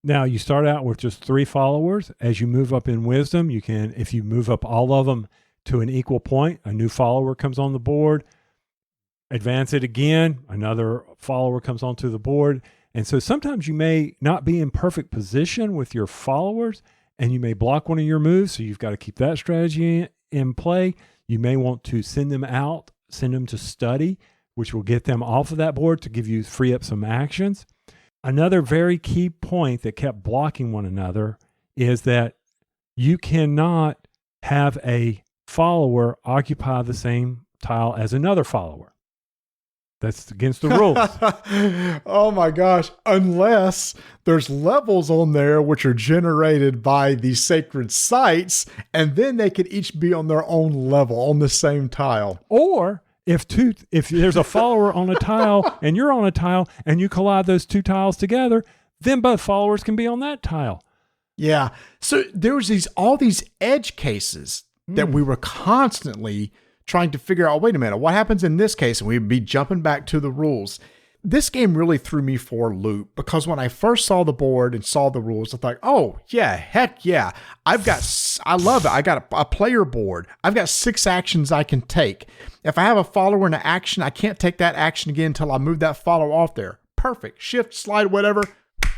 Now you start out with just 3 followers. As you move up in wisdom, you can, if you move up all of them to an equal point, a new follower comes on the board. Advance it again, another follower comes onto the board. And so sometimes you may not be in perfect position with your followers, and you may block one of your moves. So you've got to keep that strategy in play. You may want to send them out, send them to study, which will get them off of that board to free up some actions. Another very key point that kept blocking one another is that you cannot have a follower occupy the same tile as another follower. That's against the rules. Oh my gosh. Unless there's levels on there which are generated by the sacred sites, and then they could each be on their own level on the same tile. Or if there's a follower on a tile and you're on a tile and you collide those 2 tiles together, then both followers can be on that tile. Yeah. So there was all these edge cases that we were constantly trying to figure out, wait a minute, what happens in this case? And we'd be jumping back to the rules. This game really threw me for a loop because when I first saw the board and saw the rules, I thought, oh yeah, heck yeah. I love it. I got a player board. I've got 6 actions I can take. If I have a follower in an action, I can't take that action again until I move that follower off there. Perfect. Shift, slide, whatever.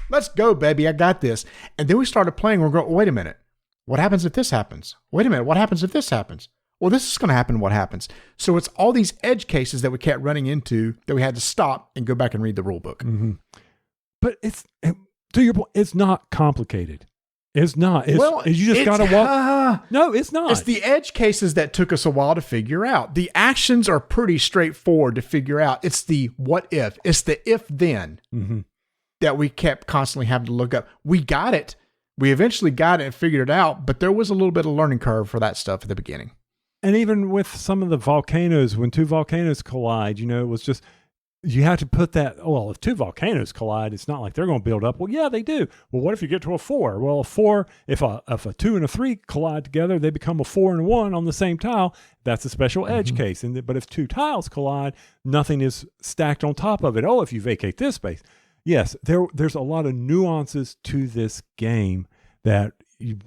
Let's go, baby. I got this. And then we started playing. We're going, wait a minute. What happens if this happens? Wait a minute. What happens if this happens? Well, this is going to happen. What happens? So it's all these edge cases that we kept running into that we had to stop and go back and read the rule book. Mm-hmm. But it's, to your point, it's not complicated. It's not. You just got to walk. No, it's not. It's the edge cases that took us a while to figure out. The actions are pretty straightforward to figure out. It's the what if. It's the if then that we kept constantly having to look up. We got it. We eventually got it and figured it out, but there was a little bit of learning curve for that stuff at the beginning. And even with some of the volcanoes, when 2 volcanoes collide, it was just, you have to put that, well, if 2 volcanoes collide, it's not like they're going to build up. Well, yeah, they do. Well, what if you get to a 4? Well, a 4, if a 2 and a 3 collide together, they become a 4 and a 1 on the same tile. That's a special edge case. But if 2 tiles collide, nothing is stacked on top of it. Oh, if you vacate this space. Yes, there's a lot of nuances to this game that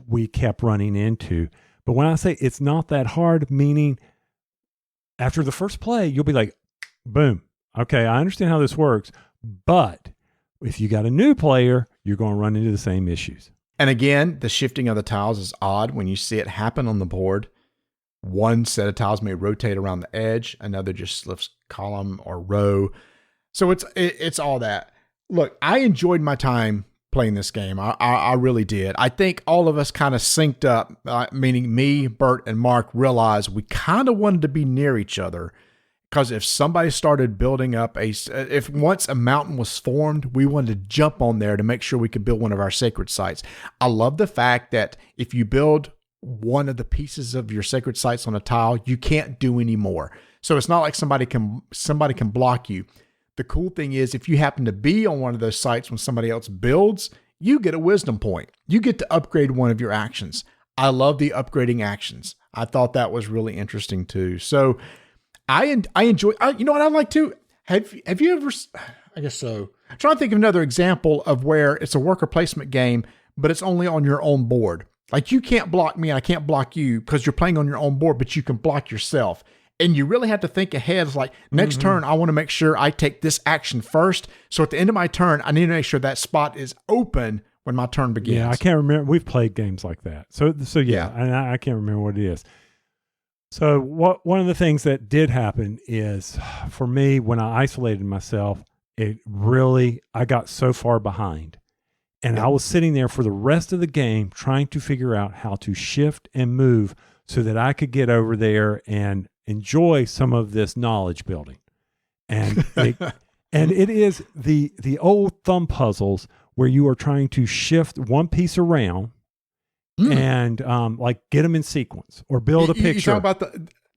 we kept running into. But when I say it's not that hard, meaning after the first play, you'll be like, boom, okay, I understand how this works. But if you got a new player, you're going to run into the same issues. And again, the shifting of the tiles is odd when you see it happen on the board. One set of tiles may rotate around the edge, another just lifts column or row. So it's all that. Look, I enjoyed my time playing this game. I really did. I think all of us kind of synced up, meaning me, Bert, and Mark realized we kind of wanted to be near each other because if somebody started building up if once a mountain was formed, we wanted to jump on there to make sure we could build one of our sacred sites. I love the fact that if you build one of the pieces of your sacred sites on a tile, you can't do any more. So it's not like somebody can block you. The cool thing is if you happen to be on one of those sites when somebody else builds, you get a wisdom point. You get to upgrade one of your actions. I love the upgrading actions. I thought that was really interesting too. So I enjoy, you know what I'd like to, have you ever, I guess so. I'm trying to think of another example of where it's a worker placement game, but it's only on your own board. Like you can't block me and I can't block you because you're playing on your own board, but you can block yourself. And you really have to think ahead. It's like next turn, I want to make sure I take this action first. So at the end of my turn, I need to make sure that spot is open when my turn begins. Yeah, I can't remember. We've played games like that. So yeah, and I can't remember what it is. So one of the things that did happen is for me, when I isolated myself, I got so far behind. And I was sitting there for the rest of the game trying to figure out how to shift and move so that I could get over there and enjoy some of this knowledge building. And it is the old thumb puzzles where you are trying to shift one piece around and like get them in sequence or build a picture. You talk about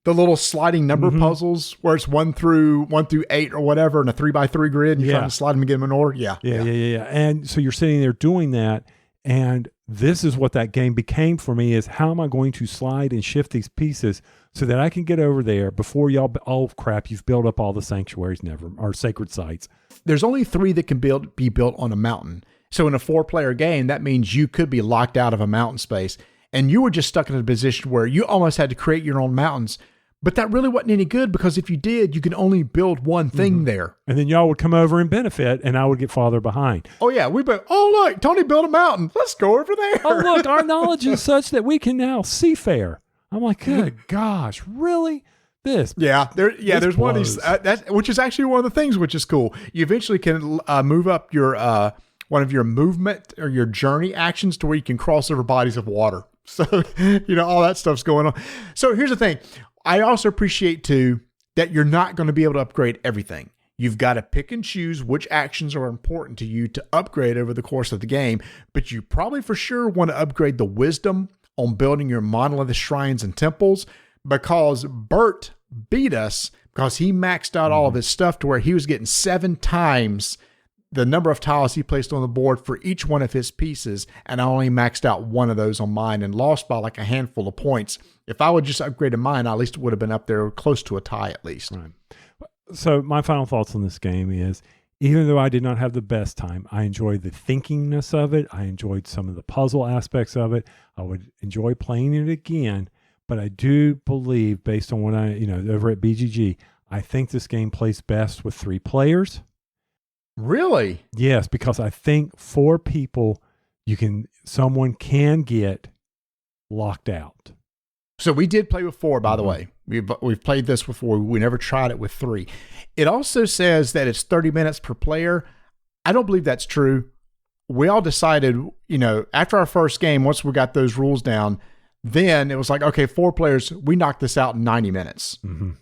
the little sliding number puzzles where it's 1 through 8 or whatever in a 3x3 grid and you're trying to slide them and get them in order. Yeah. And so you're sitting there doing that. And this is what that game became for me is how am I going to slide and shift these pieces so that I can get over there before y'all, oh crap, you've built up all the sanctuaries or sacred sites. There's only 3 that can be built on a mountain. So in a 4-player game, that means you could be locked out of a mountain space, and you were just stuck in a position where you almost had to create your own mountains. But that really wasn't any good, because if you did, you could only build one thing there. And then y'all would come over and benefit, and I would get farther behind. Oh, yeah. Look, Tony built a mountain. Let's go over there. Oh, look, our knowledge is such that we can now seafair. I'm like, good gosh, really? There's one of these, which is actually one of the things which is cool. You eventually can move up your one of your movement or your journey actions to where you can cross over bodies of water. So, all that stuff's going on. So here's the thing. I also appreciate, too, that you're not going to be able to upgrade everything. You've got to pick and choose which actions are important to you to upgrade over the course of the game, but you probably for sure want to upgrade the wisdom on building your monolith shrines and temples, because Bert beat us because he maxed out all of his stuff to where he was getting 7 times the number of tiles he placed on the board for each one of his pieces, and I only maxed out one of those on mine and lost by like a handful of points. If I would just upgraded mine, at least it would have been up there close to a tie at least. Right. So my final thoughts on this game is, even though I did not have the best time, I enjoyed the thinkingness of it. I enjoyed some of the puzzle aspects of it. I would enjoy playing it again, but I do believe, based on what I, over at BGG, I think this game plays best with 3 players. Really? Yes, because I think 4 people, someone can get locked out. So we did play with 4, by the way. We've played this before. We never tried it with 3. It also says that it's 30 minutes per player. I don't believe that's true. We all decided, after our first game, once we got those rules down, then it was like, okay, 4 players, we knocked this out in 90 minutes.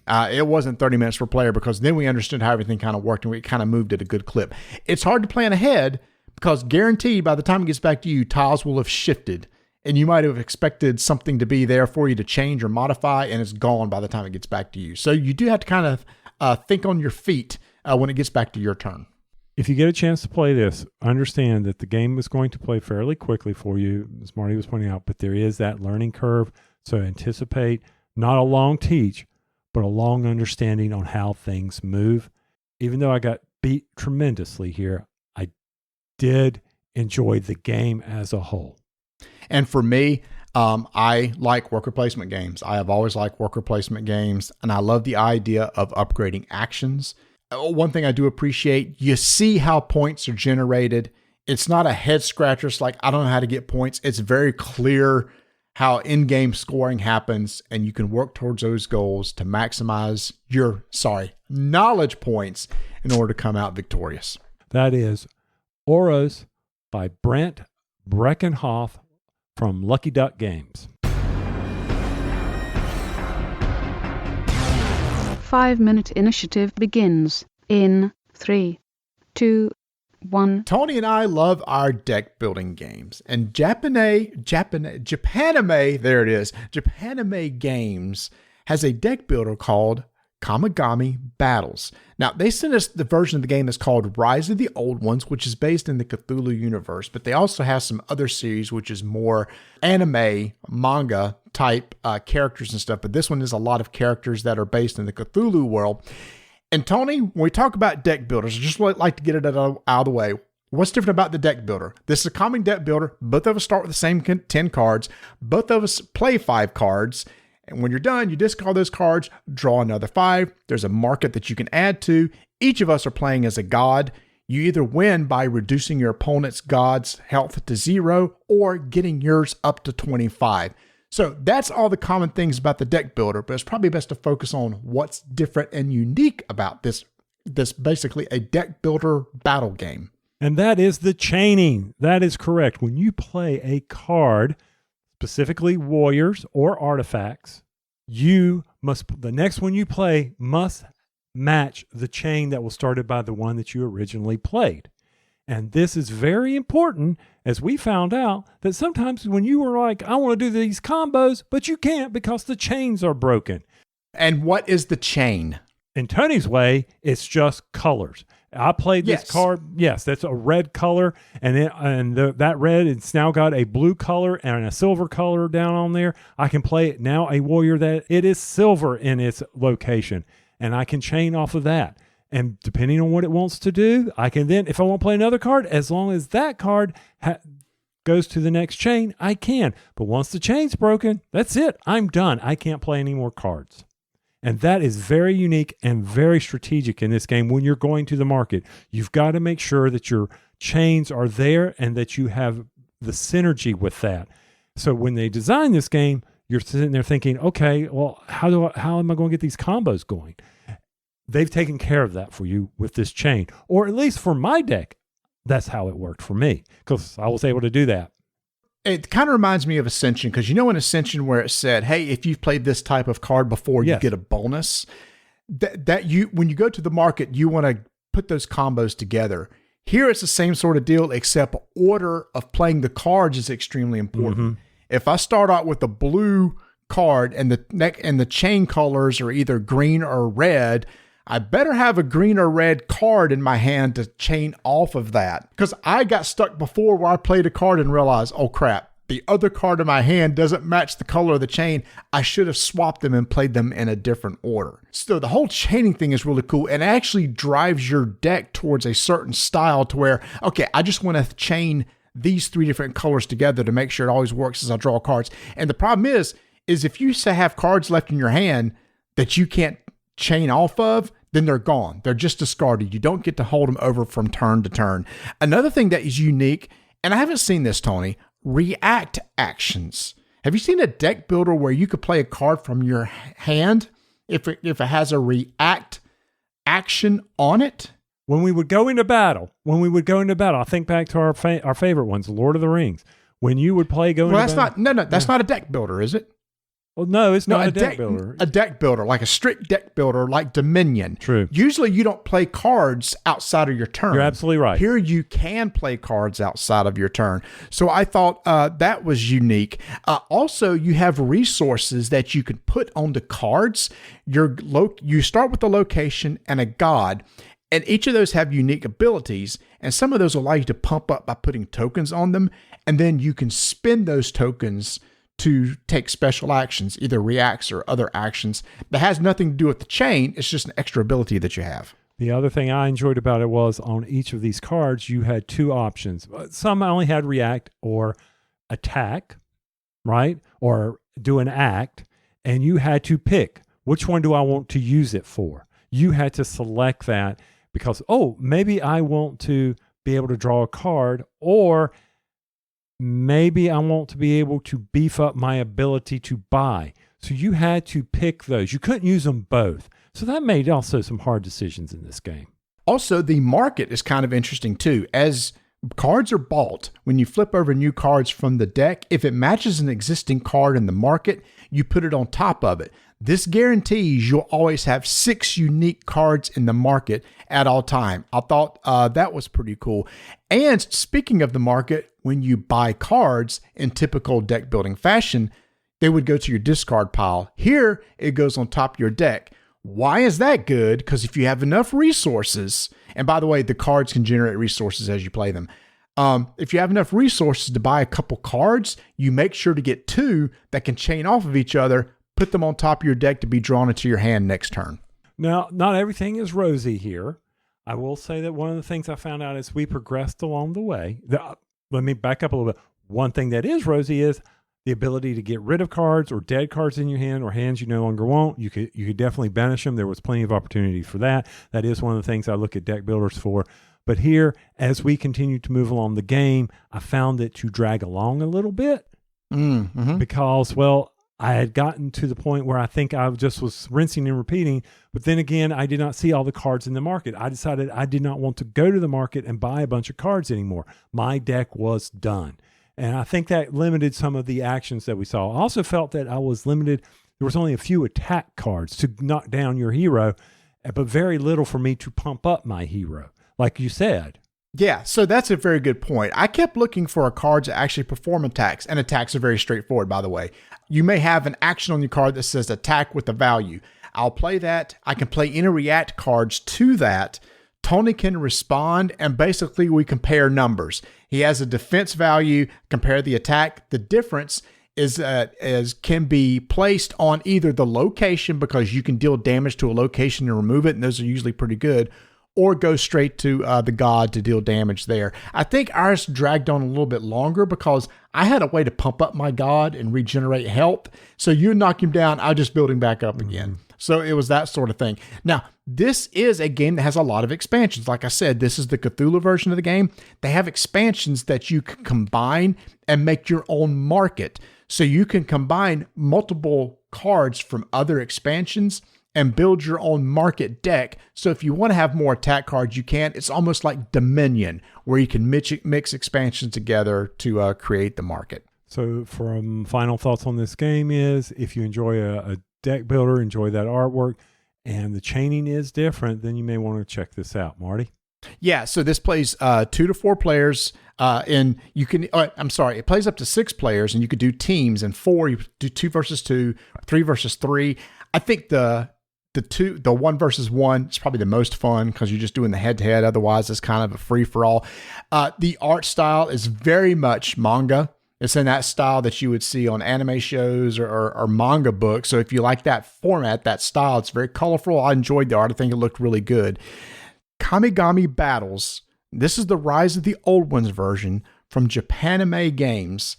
It wasn't 30 minutes per player, because then we understood how everything kind of worked and we kind of moved at a good clip. It's hard to plan ahead, because guaranteed by the time it gets back to you, tiles will have shifted, and you might have expected something to be there for you to change or modify, and it's gone by the time it gets back to you. So you do have to kind of think on your feet when it gets back to your turn. If you get a chance to play this, understand that the game is going to play fairly quickly for you, as Marty was pointing out, but there is that learning curve. So anticipate not a long teach, but a long understanding on how things move. Even though I got beat tremendously here, I did enjoy the game as a whole. And for me, I like worker placement games. I have always liked worker placement games, and I love the idea of upgrading actions. One thing I do appreciate, you see how points are generated. It's not a head scratcher. It's like, I don't know how to get points. It's very clear how in-game scoring happens, and you can work towards those goals to maximize your, knowledge points in order to come out victorious. That is Oros by Brent Breckenhoff from Lucky Duck Games. 5-minute initiative begins in 3, 2, 1. Tony and I love our deck building games, and Japanime Games has a deck builder called Kamigami Battles. Now, they sent us the version of the game that's called Rise of the Old Ones, which is based in the Cthulhu universe, but they also have some other series, which is more anime, manga type characters and stuff. But this one is a lot of characters that are based in the Cthulhu world. And Tony, when we talk about deck builders, I just like to get it out of the way. What's different about the deck builder? This is a common deck builder. Both of us start with the same 10 cards. Both of us play 5 cards. And when you're done, you discard those cards, draw another 5. There's a market that you can add to. Each of us are playing as a god. You either win by reducing your opponent's god's health to 0 or getting yours up to 25. So that's all the common things about the deck builder, but it's probably best to focus on what's different and unique about this basically a deck builder battle game. And that is the chaining. That is correct. When you play a card, specifically warriors or artifacts, the next one you play must match the chain that was started by the one that you originally played. And this is very important, as we found out that sometimes when you were like, I want to do these combos, but you can't because the chains are broken. And what is the chain? In Tony's way, it's just colors. I played this card. Yes, that's a red color. And that red, it's now got a blue color and a silver color down on there. I can play it now, a warrior that it is silver in its location. And I can chain off of that. And depending on what it wants to do, I can then, if I want to play another card, as long as that card goes to the next chain, I can. But once the chain's broken, that's it. I'm done. I can't play any more cards. And that is very unique and very strategic in this game when you're going to the market. You've got to make sure that your chains are there and that you have the synergy with that. So when they design this game, you're sitting there thinking, okay, well, how am I going to get these combos going? They've taken care of that for you with this chain. Or at least for my deck, that's how it worked for me, because I was able to do that. It kind of reminds me of Ascension, because you know in Ascension where it said, hey, if you've played this type of card before, you get a bonus. That you, when you go to the market, you want to put those combos together. Here it's the same sort of deal, except order of playing the cards is extremely important. Mm-hmm. If I start out with a blue card and the chain colors are either green or red, I better have a green or red card in my hand to chain off of that. Because I got stuck before where I played a card and realized, oh crap, the other card in my hand doesn't match the color of the chain. I should have swapped them and played them in a different order. So the whole chaining thing is really cool and actually drives your deck towards a certain style to where, okay, I just want to chain these 3 different colors together to make sure it always works as I draw cards. And the problem is if you say have cards left in your hand that you can't chain off of, then they're gone. They're just discarded. You don't get to hold them over from turn to turn. Another thing that is unique, and I haven't seen this, Tony, react actions. Have you seen a deck builder where you could play a card from your hand if it has a react action on it? When we would go into battle, I think back to our favorite ones, Lord of the Rings. When you would play that's not a deck builder, is it? Well, no, it's not a deck builder. A deck builder, like a strict deck builder, like Dominion. True. Usually you don't play cards outside of your turn. You're absolutely right. Here you can play cards outside of your turn. So I thought that was unique. Also, you have resources that you can put on the cards. You start with a location and a god, and each of those have unique abilities, and some of those allow you to pump up by putting tokens on them, and then you can spend those tokens to take special actions, either reacts or other actions. That has nothing to do with the chain. It's just an extra ability that you have. The other thing I enjoyed about it was on each of these cards, you had 2 options. Some only had react or attack, right? Or do an act, and you had to pick, which one do I want to use it for? You had to select that because, maybe I want to be able to draw a card, or maybe I want to be able to beef up my ability to buy. So you had to pick those. You couldn't use them both. So that made also some hard decisions in this game. Also, the market is kind of interesting too. As cards are bought, when you flip over new cards from the deck, if it matches an existing card in the market, you put it on top of it. This guarantees you'll always have 6 unique cards in the market at all time. I thought that was pretty cool. And speaking of the market, when you buy cards in typical deck building fashion, they would go to your discard pile. Here, it goes on top of your deck. Why is that good? Because if you have enough resources, and by the way, the cards can generate resources as you play them. If you have enough resources to buy a couple cards, you make sure to get 2 that can chain off of each other, put them on top of your deck to be drawn into your hand next turn. Now, not everything is rosy here. I will say that one of the things I found out as we progressed along the way, let me back up a little bit. One thing that is rosy is the ability to get rid of cards or dead cards in your hand or hands you no longer want. You could definitely banish them. There was plenty of opportunity for that. That is one of the things I look at deck builders for. But here, as we continue to move along the game, I found it to drag along a little bit because, I had gotten to the point where I think I just was rinsing and repeating, but then again, I did not see all the cards in the market. I decided I did not want to go to the market and buy a bunch of cards anymore. My deck was done. And I think that limited some of the actions that we saw. I also felt that I was limited. There was only a few attack cards to knock down your hero, but very little for me to pump up my hero, like you said. Yeah, so that's a very good point. I kept looking for a card to actually perform attacks, and attacks are very straightforward, by the way. You may have an action on your card that says attack with a value. I'll play that. I can play any react cards to that. Tony can respond, and basically we compare numbers. He has a defense value, compare the attack. The difference is can be placed on either the location, because you can deal damage to a location and remove it, and those are usually pretty good, or go straight to the god to deal damage there. I think ours dragged on a little bit longer because I had a way to pump up my god and regenerate health. So you knock him down, I just build him back up again. So it was that sort of thing. Now, this is a game that has a lot of expansions. Like I said, this is the Cthulhu version of the game. They have expansions that you can combine and make your own market. So you can combine multiple cards from other expansions and build your own market deck. So if you want to have more attack cards, you can. It's almost like Dominion, where you can mix expansions together to create the market. So from final thoughts on this game is, if you enjoy a deck builder, enjoy that artwork, and the chaining is different, then you may want to check this out. Marty? Yeah, so this plays 2 to 4 players, and you can, it plays up to 6 players, and you could do teams, and 4, you do 2 versus 2, 3 versus 3. I think the 1 versus 1 is probably the most fun because you're just doing the head-to-head. Otherwise, it's kind of a free-for-all. The art style is very much manga. It's in that style that you would see on anime shows or manga books. So if you like that format, that style, it's very colorful. I enjoyed the art. I think it looked really good. Kamigami Battles. This is the Rise of the Old Ones version from Japanime Games,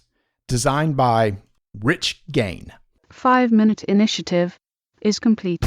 designed by Rich Gain. 5-minute initiative is complete.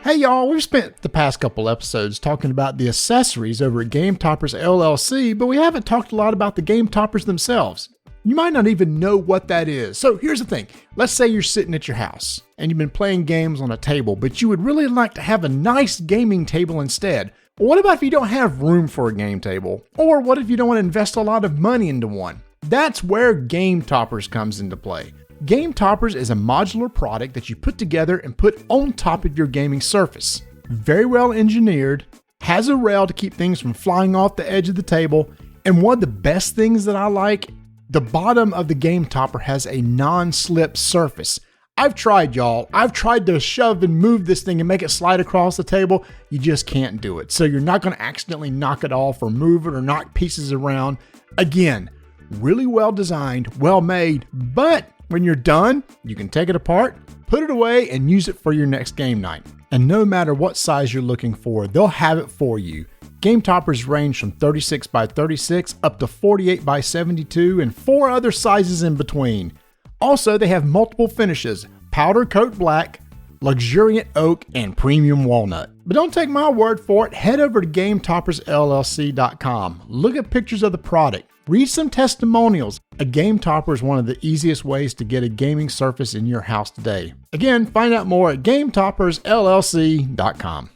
Hey y'all, we've spent the past couple episodes talking about the accessories over at Gametoppers LLC, but we haven't talked a lot about the Gametoppers themselves. You might not even know what that is. So here's the thing. Let's say you're sitting at your house and you've been playing games on a table, but you would really like to have a nice gaming table instead. Well, what about if you don't have room for a game table? Or what if you don't want to invest a lot of money into one? That's where Gametoppers comes into play. Gametoppers is a modular product that you put together and put on top of your gaming surface. Very well engineered, has a rail to keep things from flying off the edge of the table, and one of the best things that I like, the bottom of the Gametopper has a non-slip surface. I've tried, y'all. I've tried to shove and move this thing and make it slide across the table. You just can't do it. So you're not going to accidentally knock it off or move it or knock pieces around. Again, really well designed, well made, but when you're done, you can take it apart, put it away, and use it for your next game night. And no matter what size you're looking for, they'll have it for you. Gametoppers range from 36 by 36 up to 48 by 72 and 4 other sizes in between. Also, they have multiple finishes: powder coat black, luxuriant oak, and premium walnut. But don't take my word for it. Head over to GametoppersLLC.com. Look at pictures of the product. Read some testimonials. A Gametopper is one of the easiest ways to get a gaming surface in your house today. Again, find out more at GametoppersLLC.com.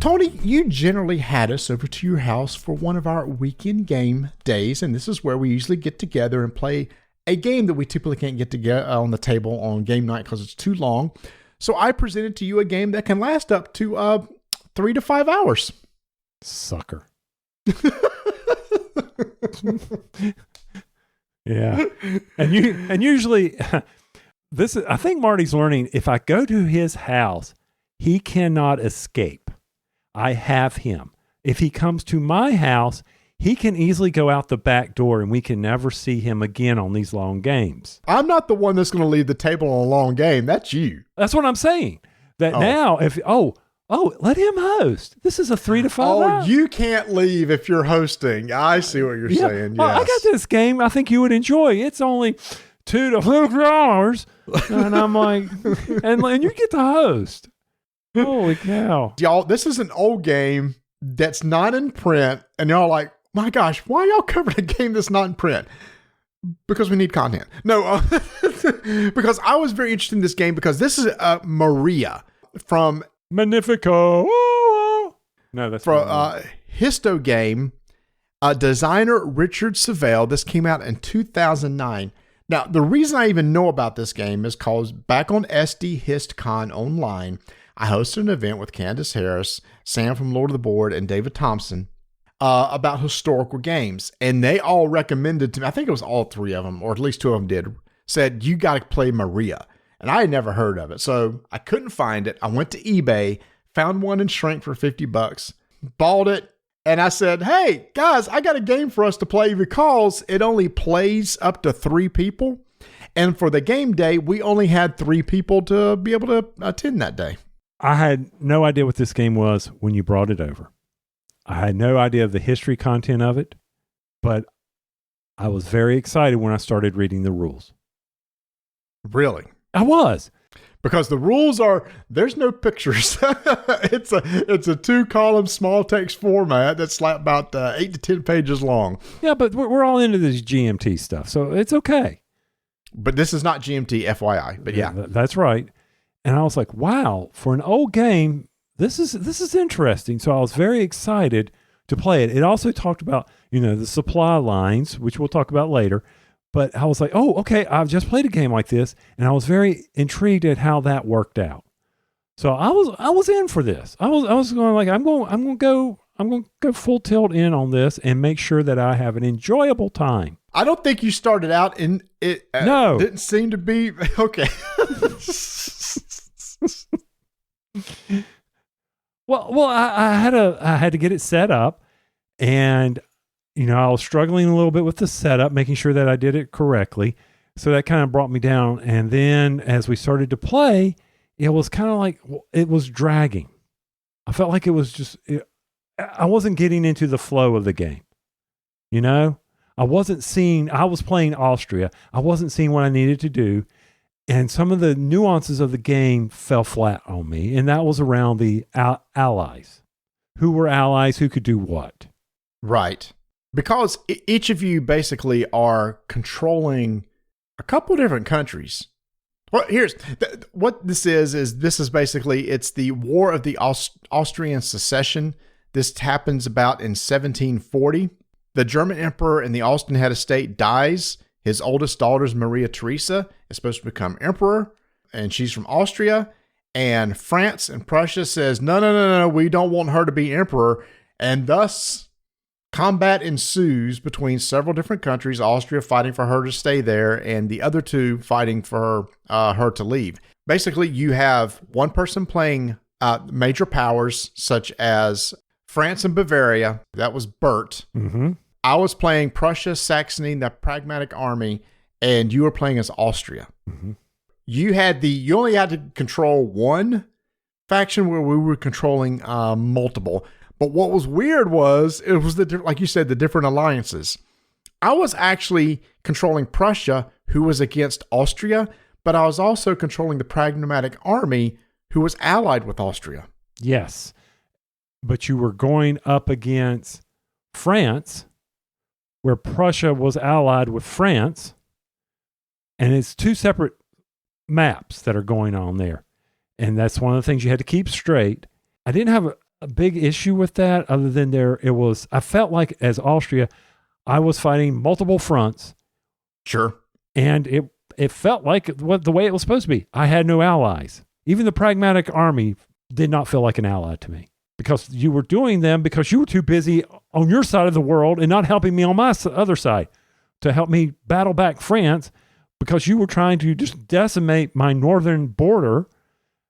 Tony, you generally had us over to your house for one of our weekend game days, and this is where we usually get together and play a game that we typically can't get together on the table on game night because it's too long. So I presented to you a game that can last up to 3 to 5 hours. Sucker. Yeah. And usually this is, I think Marty's learning, if I go to his house, he cannot escape. I have him. If he comes to my house, he can easily go out the back door and we can never see him again on these long games. I'm not the one that's going to leave the table on a long game. That's you. That's what I'm saying. That now, let him host. This is a 3 to 5 hours. You can't leave if you're hosting. I see what you're saying. Yes. I got this game I think you would enjoy. It's only $2 to $4. And I'm like, and you get to host. Holy cow. Y'all, this is an old game that's not in print. And y'all are like, my gosh, why y'all covering a game that's not in print? Because we need content. No, because I was very interested in this game because this is Maria from Magnifico. No, that's from Histo Game. Designer Richard Savelle. This came out in 2009. Now, the reason I even know about this game is because back on SD HistCon Online, I hosted an event with Candace Harris, Sam from Lord of the Board, and David Thompson about historical games. And they all recommended to me, I think it was all 3 of them, or at least 2 of them did, said, you got to play Maria. And I had never heard of it. So I couldn't find it. I went to eBay, found one in shrink for $50, bought it. And I said, hey, guys, I got a game for us to play because it only plays up to 3 people. And for the game day, we only had 3 people to be able to attend that day. I had no idea what this game was when you brought it over. I had no idea of the history content of it, but I was very excited when I started reading the rules. Really? I was. Because the rules are, there's no pictures. It's a 2-column small text format that's like about 8 to 10 pages long. Yeah, but we're all into this GMT stuff, so it's okay. But this is not GMT, FYI. But yeah. That's right. And I was like, wow, for an old game, this is interesting. So I was very excited to play it. It also talked about, the supply lines, which we'll talk about later. But I was like, oh, okay, I've just played a game like this, and I was very intrigued at how that worked out. So I was in for this. I was going like, I'm going to go full tilt in on this and make sure that I have an enjoyable time. I don't think you started out in it. No, didn't seem to be okay. Well, I had to get it set up, and I was struggling a little bit with the setup, making sure that I did it correctly. So that kind of brought me down. And then as we started to play, it was kind of like it was dragging. I felt like it was I wasn't getting into the flow of the game. I was playing Austria. I wasn't seeing what I needed to do. And some of the nuances of the game fell flat on me. And that was around the allies. Who were allies? Who could do what? Right. Because each of you basically are controlling a couple different countries. Well, here's what this is this is basically, it's the War of the Austrian Succession. This happens about in 1740. The German emperor in the Austrian estate dies. His oldest daughter, Maria Theresa, is supposed to become emperor, and she's from Austria. And France and Prussia says, no, we don't want her to be emperor. And thus, combat ensues between several different countries, Austria fighting for her to stay there, and the other two fighting for her to leave. Basically, you have one person playing major powers, such as France and Bavaria. That was Bert. Mm-hmm. I was playing Prussia, Saxony, the Pragmatic Army, and you were playing as Austria. Mm-hmm. You only had to control one faction, where we were controlling multiple. But what was weird was, it was like you said, the different alliances. I was actually controlling Prussia, who was against Austria, but I was also controlling the Pragmatic Army, who was allied with Austria. Yes. But you were going up against France, where Prussia was allied with France. And it's 2 separate maps that are going on there. And that's one of the things you had to keep straight. I didn't have a big issue with that, other than I felt like as Austria, I was fighting multiple fronts. Sure. And it felt like the way it was supposed to be. I had no allies. Even the Pragmatic Army did not feel like an ally to me, because you were doing them because you were too busy on your side of the world and not helping me on my other side to help me battle back France, because you were trying to just decimate my northern border,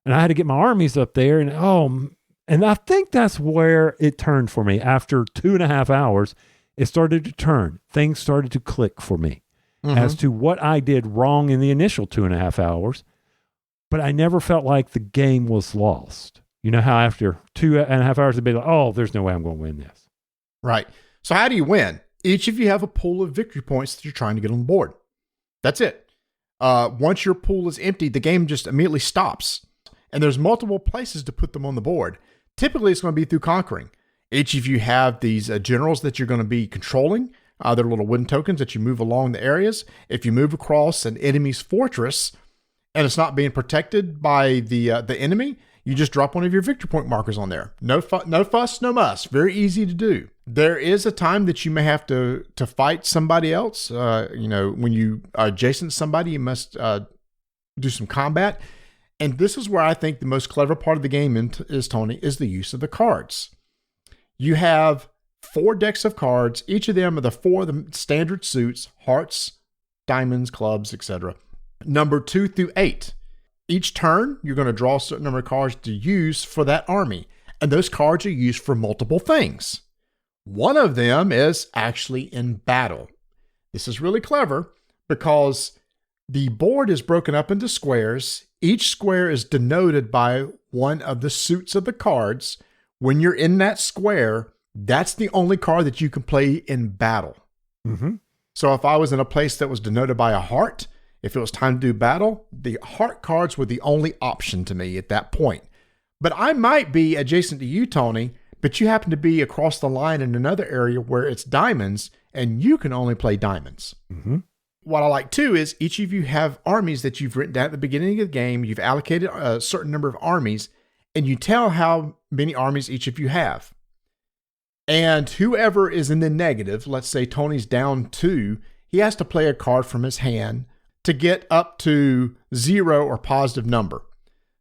and I had to get my armies up there. And I think that's where it turned for me. After 2.5 hours, it started to turn. Things started to click for me as to what I did wrong in the initial 2.5 hours. But I never felt like the game was lost. You know how after 2.5 hours, it'd be like, oh, there's no way I'm going to win this. Right. So how do you win? Each of you have a pool of victory points that you're trying to get on the board. That's it. Once your pool is empty, the game just immediately stops. And there's multiple places to put them on the board. Typically, it's going to be through conquering. Each of you have these generals that you're going to be controlling. They're little wooden tokens that you move along the areas. If you move across an enemy's fortress and it's not being protected by the enemy, you just drop one of your victory point markers on there. No fuss, no muss. Very easy to do. There is a time that you may have to fight somebody else. When you are adjacent to somebody, you must do some combat. And this is where I think the most clever part of the game is, Tony, is the use of the cards. You have 4 decks of cards. Each of them are the 4 of the standard suits: hearts, diamonds, clubs, etc. Number 2 through 8. Each turn, you're going to draw a certain number of cards to use for that army. And those cards are used for multiple things. One of them is actually in battle. This is really clever because the board is broken up into squares. Each square is denoted by one of the suits of the cards. When you're in that square, that's the only card that you can play in battle. Mm-hmm. So if I was in a place that was denoted by a heart, if it was time to do battle, the heart cards were the only option to me at that point. But I might be adjacent to you, Tony, but you happen to be across the line in another area where it's diamonds, and you can only play diamonds. Mm-hmm. What I like too is each of you have armies that you've written down at the beginning of the game. You've allocated a certain number of armies, and you tell how many armies each of you have. And whoever is in the negative, let's say Tony's down 2, he has to play a card from his hand to get up to 0 or positive number.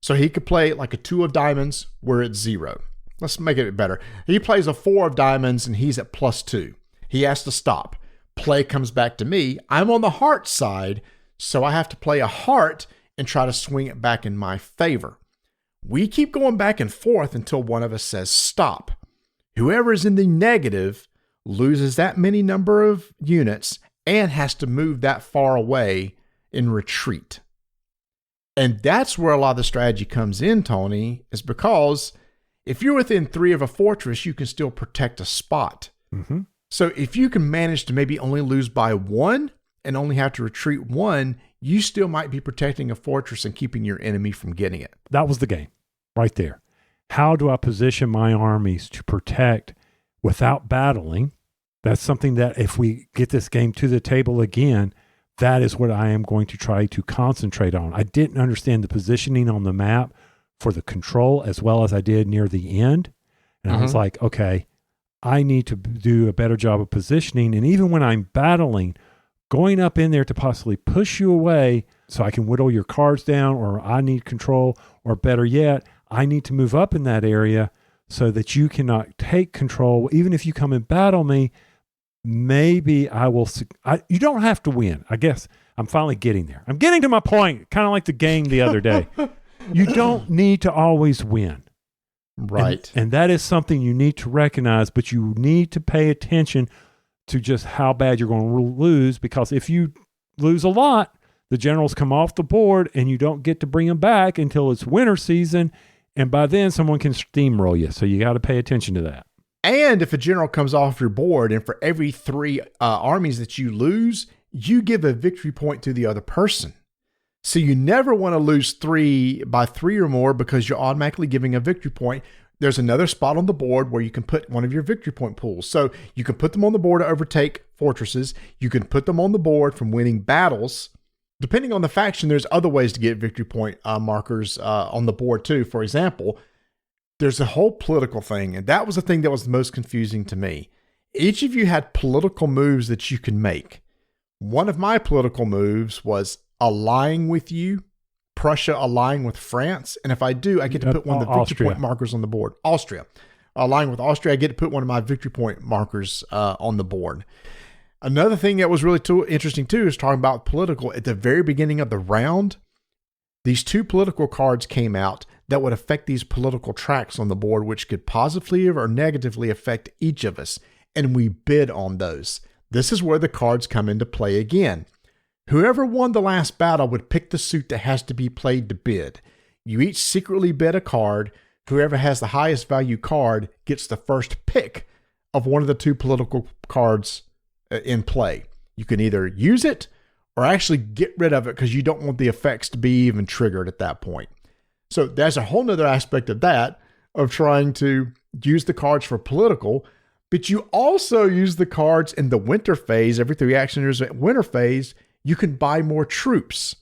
So he could play like a 2 of diamonds where it's 0. Let's make it better. He plays a 4 of diamonds and he's at +2. He has to stop. Play comes back to me. I'm on the heart side, so I have to play a heart and try to swing it back in my favor. We keep going back and forth until one of us says stop. Whoever is in the negative loses that many number of units and has to move that far away in retreat. And that's where a lot of the strategy comes in, Tony, is because if you're within 3 of a fortress, you can still protect a spot. Mm-hmm. So if you can manage to maybe only lose by 1 and only have to retreat 1, you still might be protecting a fortress and keeping your enemy from getting it. That was the game right there. How do I position my armies to protect without battling? That's something that if we get this game to the table again, that is what I am going to try to concentrate on. I didn't understand the positioning on the map for the control as well as I did near the end. And I was like, okay, I need to do a better job of positioning. And even when I'm battling, going up in there to possibly push you away so I can whittle your cards down, or I need control, or better yet, I need to move up in that area so that you cannot take control. Even if you come and battle me, maybe I will. You don't have to win. I guess I'm finally getting there. I'm getting to my point, kind of like the game the other day. You don't need to always win. Right. And that is something you need to recognize, but you need to pay attention to just how bad you're going to lose, because if you lose a lot, the generals come off the board and you don't get to bring them back until it's winter season. And by then someone can steamroll you. So you got to pay attention to that. And if a general comes off your board, and for every 3 armies that you lose, you give a victory point to the other person. So you never want to lose 3 by 3 or more, because you're automatically giving a victory point. There's another spot on the board where you can put one of your victory point pools. So you can put them on the board to overtake fortresses. You can put them on the board from winning battles. Depending on the faction, there's other ways to get victory point markers on the board too. For example, there's a whole political thing, and that was the thing that was the most confusing to me. Each of you had political moves that you can make. One of my political moves was allying with you, Prussia allying with France. And if I do, I get to put one of the victory point markers on the board. Austria. Allying with Austria, I get to put one of my victory point markers on the board. Another thing that was really interesting too is talking about political. At the very beginning of the round, these 2 political cards came out that would affect these political tracks on the board, which could positively or negatively affect each of us. And we bid on those. This is where the cards come into play again. Whoever won the last battle would pick the suit that has to be played to bid. You each secretly bid a card. Whoever has the highest value card gets the first pick of one of the 2 political cards in play. You can either use it or actually get rid of it because you don't want the effects to be even triggered at that point. So there's a whole nother aspect of that, of trying to use the cards for political, but you also use the cards in the winter phase. Every 3 action there's a winter phase. You can buy more troops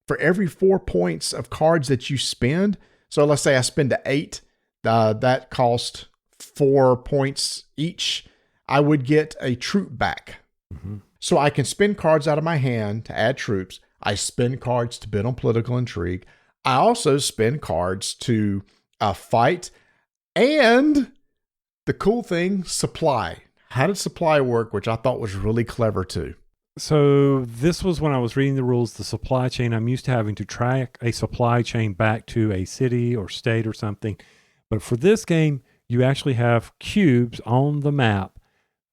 for every 4 points of cards that you spend. So let's say I spend an 8, that cost 4 points each. I would get a troop back. Mm-hmm. So I can spend cards out of my hand to add troops. I spend cards to bid on political intrigue. I also spend cards to fight. And the cool thing, supply. How did supply work, which I thought was really clever too? So this was when I was reading the rules, the supply chain. I'm used to having to track a supply chain back to a city or state or something. But for this game, you actually have cubes on the map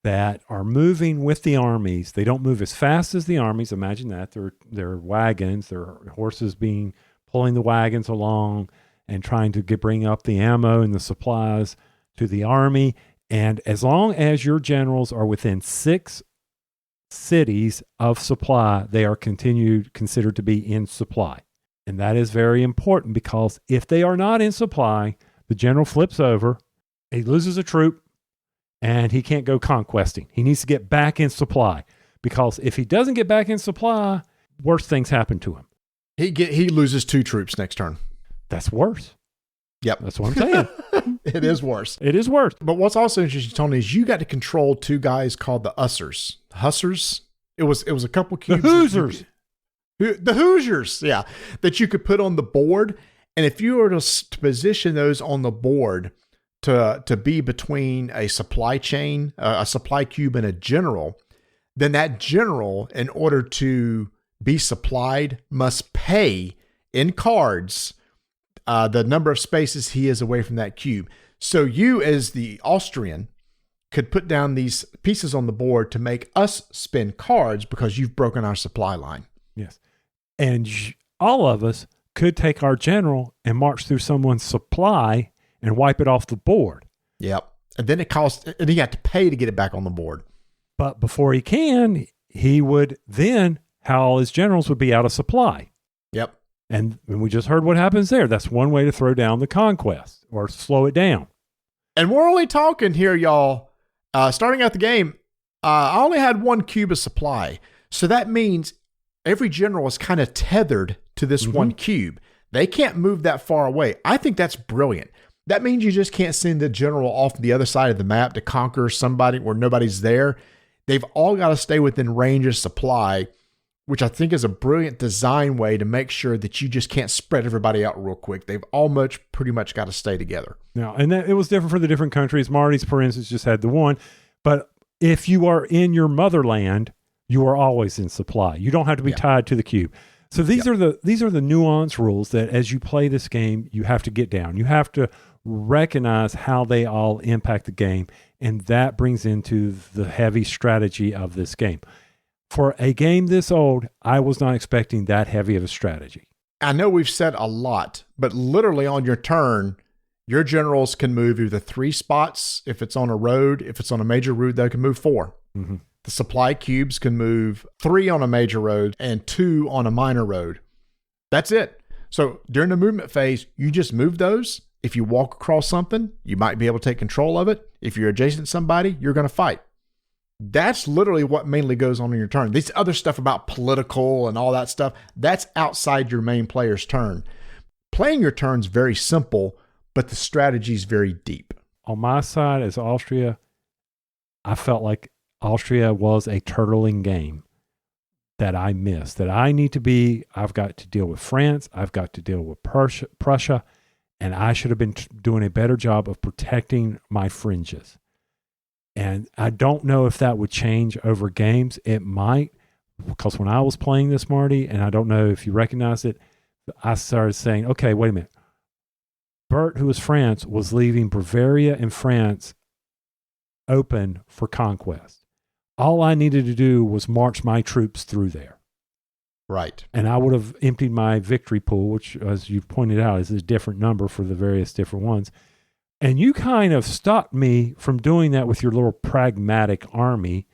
that are moving with the armies. They don't move as fast as the armies. Imagine that. They're wagons, they're horses pulling the wagons along and trying to bring up the ammo and the supplies to the army. And as long as your generals are within 6 cities of supply, they are considered to be in supply. And that is very important, because if they are not in supply, the general flips over, he loses a troop, and he can't go conquesting. He needs to get back in supply, because if he doesn't get back in supply, worse things happen to him. He loses 2 troops next turn. That's worse. Yep. That's what I'm saying. It is worse. It is worse. But what's also interesting, Tony, is you got to control 2 guys called the Ussers. Hussers? It was a couple cubes. The Hoosiers. The Hoosiers, yeah. That you could put on the board. And if you were to position those on the board to be between a supply chain, a supply cube, and a general, then that general, in order to be supplied, must pay in cards the number of spaces he is away from that cube. So you, as the Austrian, could put down these pieces on the board to make us spend cards because you've broken our supply line. Yes. And all of us could take our general and march through someone's supply and wipe it off the board. Yep. And then and he had to pay to get it back on the board. But before he can, he would then, how all his generals would be out of supply. Yep. And we just heard what happens there. That's one way to throw down the conquest or slow it down. And we're only talking here, y'all. Starting out the game, I only had 1 cube of supply. So that means every general is kind of tethered to this 1 cube. They can't move that far away. I think that's brilliant. That means you just can't send the general off the other side of the map to conquer somebody where nobody's there. They've all got to stay within range of supply, which I think is a brilliant design way to make sure that you just can't spread everybody out real quick. They've pretty much got to stay together. Now, and it was different for the different countries. Marty's, for instance, just had the 1. But if you are in your motherland, you are always in supply. You don't have to be tied to the cube. So these are the nuance rules that as you play this game, you have to get down. You have to recognize how they all impact the game. And that brings into the heavy strategy of this game. For a game this old, I was not expecting that heavy of a strategy. I know we've said a lot, but literally on your turn, your generals can move either 3 spots if it's on a road. If it's on a major road, they can move 4. Mm-hmm. The supply cubes can move 3 on a major road and 2 on a minor road. That's it. So during the movement phase, you just move those. If you walk across something, you might be able to take control of it. If you're adjacent to somebody, you're going to fight. That's literally what mainly goes on in your turn. This other stuff about political and all that stuff, that's outside your main player's turn. Playing your turn's very simple, but the strategy's very deep. On my side as Austria, I felt like Austria was a turtling game that I missed, that I need to be. I've got to deal with France. I've got to deal with Prussia, and I should have been doing a better job of protecting my fringes. And I don't know if that would change over games. It might, because when I was playing this, Marty, and I don't know if you recognize it, I started saying, okay, wait a minute. Bert, who was France, was leaving Bavaria and France open for conquest. All I needed to do was march my troops through there. Right. And I would have emptied my victory pool, which, as you pointed out, is a different number for the various different ones. And you kind of stopped me from doing that with your little pragmatic army,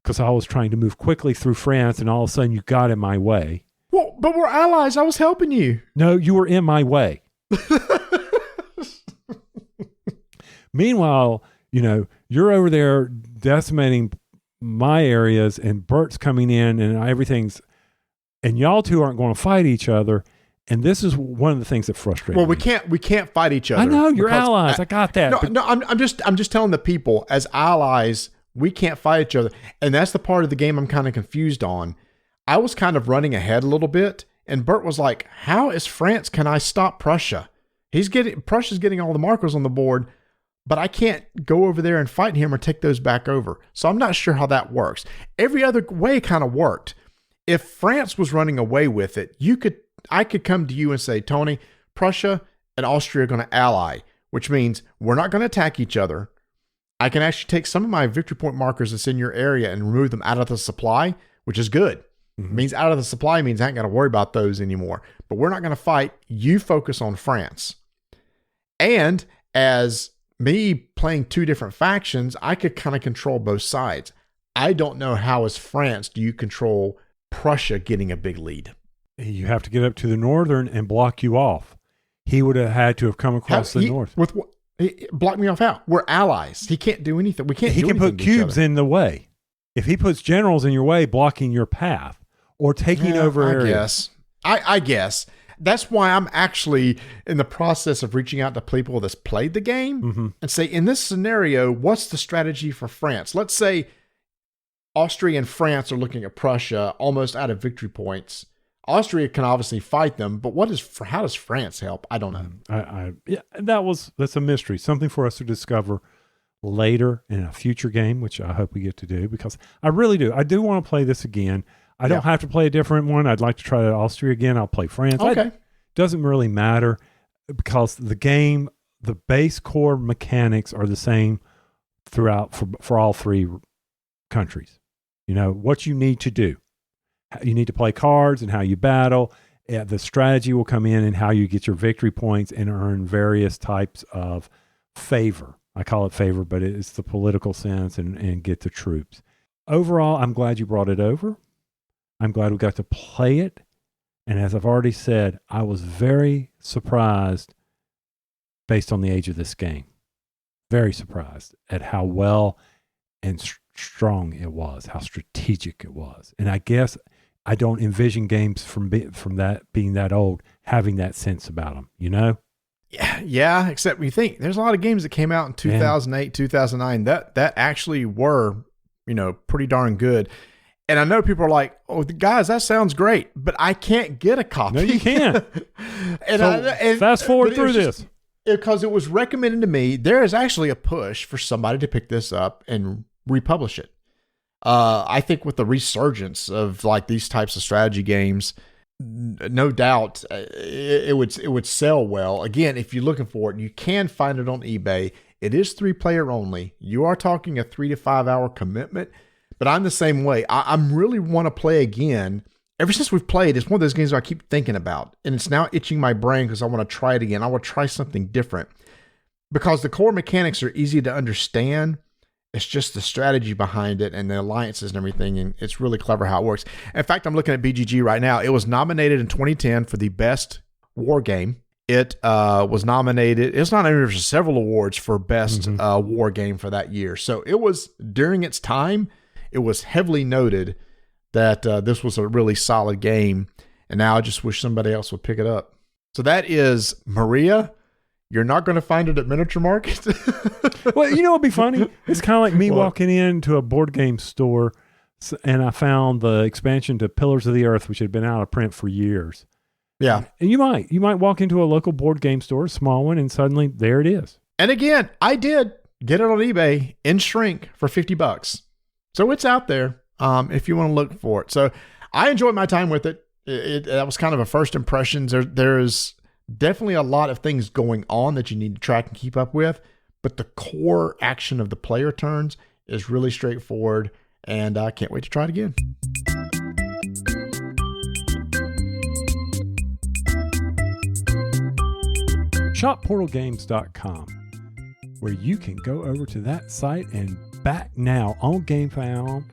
because I was trying to move quickly through France, and all of a sudden you got in my way. Well, but we're allies. I was helping you. No, you were in my way. Meanwhile, you're over there decimating my areas, and Bert's coming in, and and y'all two aren't going to fight each other. And this is one of the things that frustrates me. Well, we can't fight each other. I know you're allies. I got that. No, I'm just telling the people, as allies, we can't fight each other, and that's the part of the game I'm kind of confused on. I was kind of running ahead a little bit, and Bert was like, "How is France? Can I stop Prussia? Prussia's getting all the markers on the board, but I can't go over there and fight him or take those back over. So I'm not sure how that works. Every other way kind of worked. If France was running away with it, I could come to you and say, Tony, Prussia and Austria are going to ally, which means we're not going to attack each other. I can actually take some of my victory point markers that's in your area and remove them out of the supply, which is good. Mm-hmm. Means out of the supply means I ain't got to worry about those anymore. But we're not going to fight. You focus on France. And as me playing two different factions, I could kind of control both sides. I don't know how as France do you control Prussia getting a big lead. You have to get up to the northern and block you off. He would have had to have come across the north. Block me off out. We're allies. He can't do anything. We can't do anything. He can put cubes in the way. If he puts generals in your way, blocking your path or taking over areas. I guess. That's why I'm actually in the process of reaching out to people that's played the game and say, in this scenario, what's the strategy for France? Let's say Austria and France are looking at Prussia almost out of victory points. Austria can obviously fight them, but how does France help? I don't know. That's a mystery. Something for us to discover later in a future game, which I hope we get to do, because I really do. I do want to play this again. I don't have to play a different one. I'd like to try Austria again. I'll play France. Okay. Doesn't really matter because the game, the base core mechanics are the same throughout for all three countries. You know, what you need to do. You need to play cards and how you battle. The strategy will come in and how you get your victory points and earn various types of favor. I call it favor, but it's the political sense and get the troops. Overall, I'm glad you brought it over. I'm glad we got to play it. And as I've already said, I was very surprised based on the age of this game. Very surprised at how well and strong it was, how strategic it was. And I guess I don't envision games from that being that old having that sense about them, you know? Yeah, except we think there's a lot of games that came out in 2008, 2009 that actually were, pretty darn good. And I know people are like, "Oh, guys, that sounds great," but I can't get a copy. No, you can't. and fast forward through this. Because it was recommended to me, there is actually a push for somebody to pick this up and republish it. I think with the resurgence of like these types of strategy games, no doubt it would sell well. Again, if you're looking for it, you can find it on eBay. It is 3-player only. You are talking a 3 to 5 hour commitment, but I'm the same way. I'm really want to play again. Ever since we've played, it's one of those games that I keep thinking about, and it's now itching my brain because I want to try it again. I want to try something different because the core mechanics are easy to understand. It's just the strategy behind it and the alliances and everything, and it's really clever how it works. In fact, I'm looking at BGG right now. It was nominated in 2010 for the best war game. It was nominated. It's nominated for several awards for best war game for that year. So it was, during its time, it was heavily noted that this was a really solid game, and now I just wish somebody else would pick it up. So that is Maria. You're not going to find it at Miniature Market. Well, you know what'd be funny? It's kind of like me walking into a board game store, and I found the expansion to Pillars of the Earth, which had been out of print for years. Yeah. And you might walk into a local board game store, a small one, and suddenly there it is. And again, I did get it on eBay in shrink for $50. So it's out there if you want to look for it. So I enjoyed my time with it. That was kind of a first impressions. There's definitely a lot of things going on that you need to track and keep up with, but the core action of the player turns is really straightforward, and I can't wait to try it again. ShopPortalGames.com, where you can go over to that site and back now on GameFound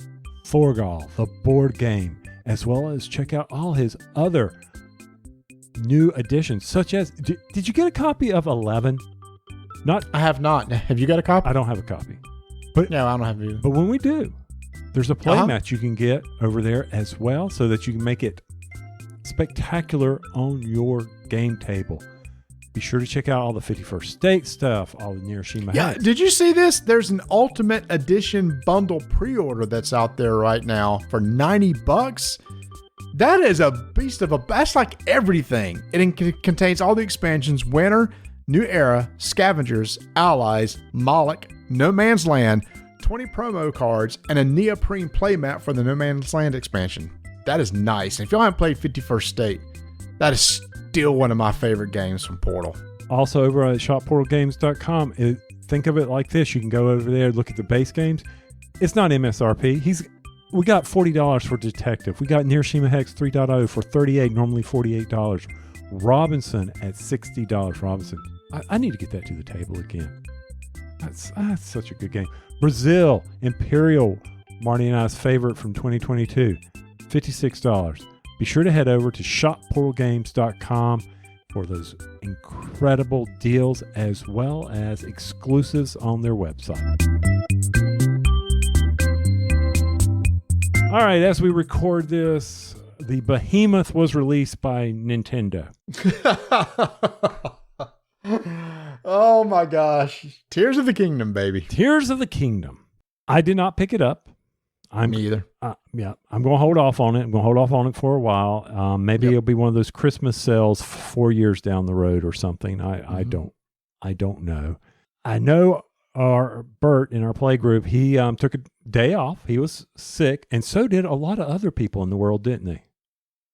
Thorgal, the board game, as well as check out all his other new additions, such as, did you get a copy of 11? I have not. Have you got a copy? I don't have a copy. But no, I don't have either. But when we do, there's a play match you can get over there as well, so that you can make it spectacular on your game table. Be sure to check out all the 51st State stuff, all the Nirishima hats. Did you see this? There's an Ultimate Edition bundle pre-order that's out there right now for $90. That is a beast of that's like everything. It contains all the expansions: Winter, New Era, Scavengers, Allies, Moloch, No Man's Land, 20 promo cards, and a neoprene playmat for the No Man's Land expansion. That is nice. And if y'all haven't played 51st State, that is still one of my favorite games from Portal. Also over at shopportalgames.com, think of it like this. You can go over there, look at the base games. It's not MSRP. We got $40 for Detective. We got Nearshima Hex 3.0 for $38, normally $48. Robinson at $60. Robinson. I need to get that to the table again. That's such a good game. Brazil, Imperial, Marty and I's favorite from 2022, $56. Be sure to head over to shopportalgames.com for those incredible deals as well as exclusives on their website. All right, as we record this, the Behemoth was released by Nintendo. Oh my gosh. Tears of the Kingdom, baby. Tears of the Kingdom. I did not pick it up. Me either. Yeah, I'm going to hold off on it. I'm going to hold off on it for a while. Maybe it'll be one of those Christmas sales 4 years down the road or something. I don't know. I know our Bert in our play group, he took a day off. He was sick, and so did a lot of other people in the world, didn't they?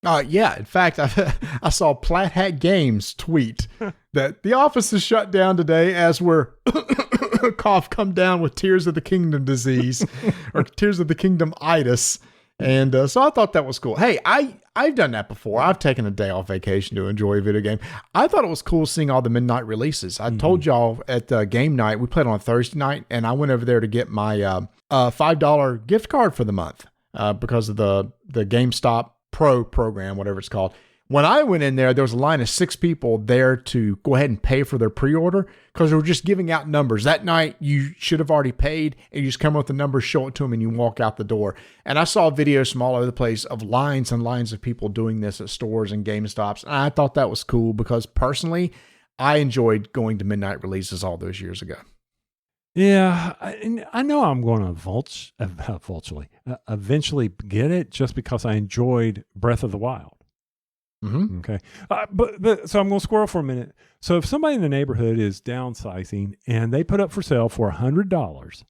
Yeah. In fact, I saw Plat Hat Games tweet that the office is shut down today as we're cough come down with Tears of the Kingdom disease or Tears of the Kingdom itis. And so I thought that was cool. Hey, I've done that before. I've taken a day off vacation to enjoy a video game. I thought it was cool seeing all the midnight releases. I told y'all at game night, we played on a Thursday night, and I went over there to get my $5 gift card for the month because of the GameStop Pro program, whatever it's called. When I went in there, there was a line of 6 people there to go ahead and pay for their pre-order because they were just giving out numbers. That night, you should have already paid, and you just come up with the numbers, show it to them, and you walk out the door. And I saw videos from all over the place of lines and lines of people doing this at stores and GameStops, and I thought that was cool because personally, I enjoyed going to midnight releases all those years ago. Yeah, I know I'm going to eventually get it just because I enjoyed Breath of the Wild. Mm-hmm. Okay. But so I'm going to squirrel for a minute. So if somebody in the neighborhood is downsizing and they put up for sale for $100,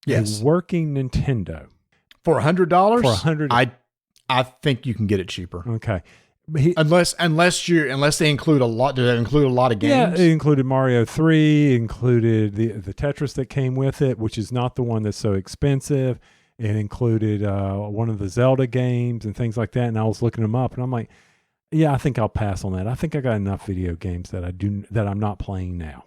yes, a working Nintendo for $100, I think you can get it cheaper. Okay. Unless they include a lot. Do they include a lot of games? Yeah, it included Mario 3, included the Tetris that came with it, which is not the one that's so expensive. It included one of the Zelda games and things like that. And I was looking them up, and I'm like, yeah, I think I'll pass on that. I think I got enough video games that I'm not playing now.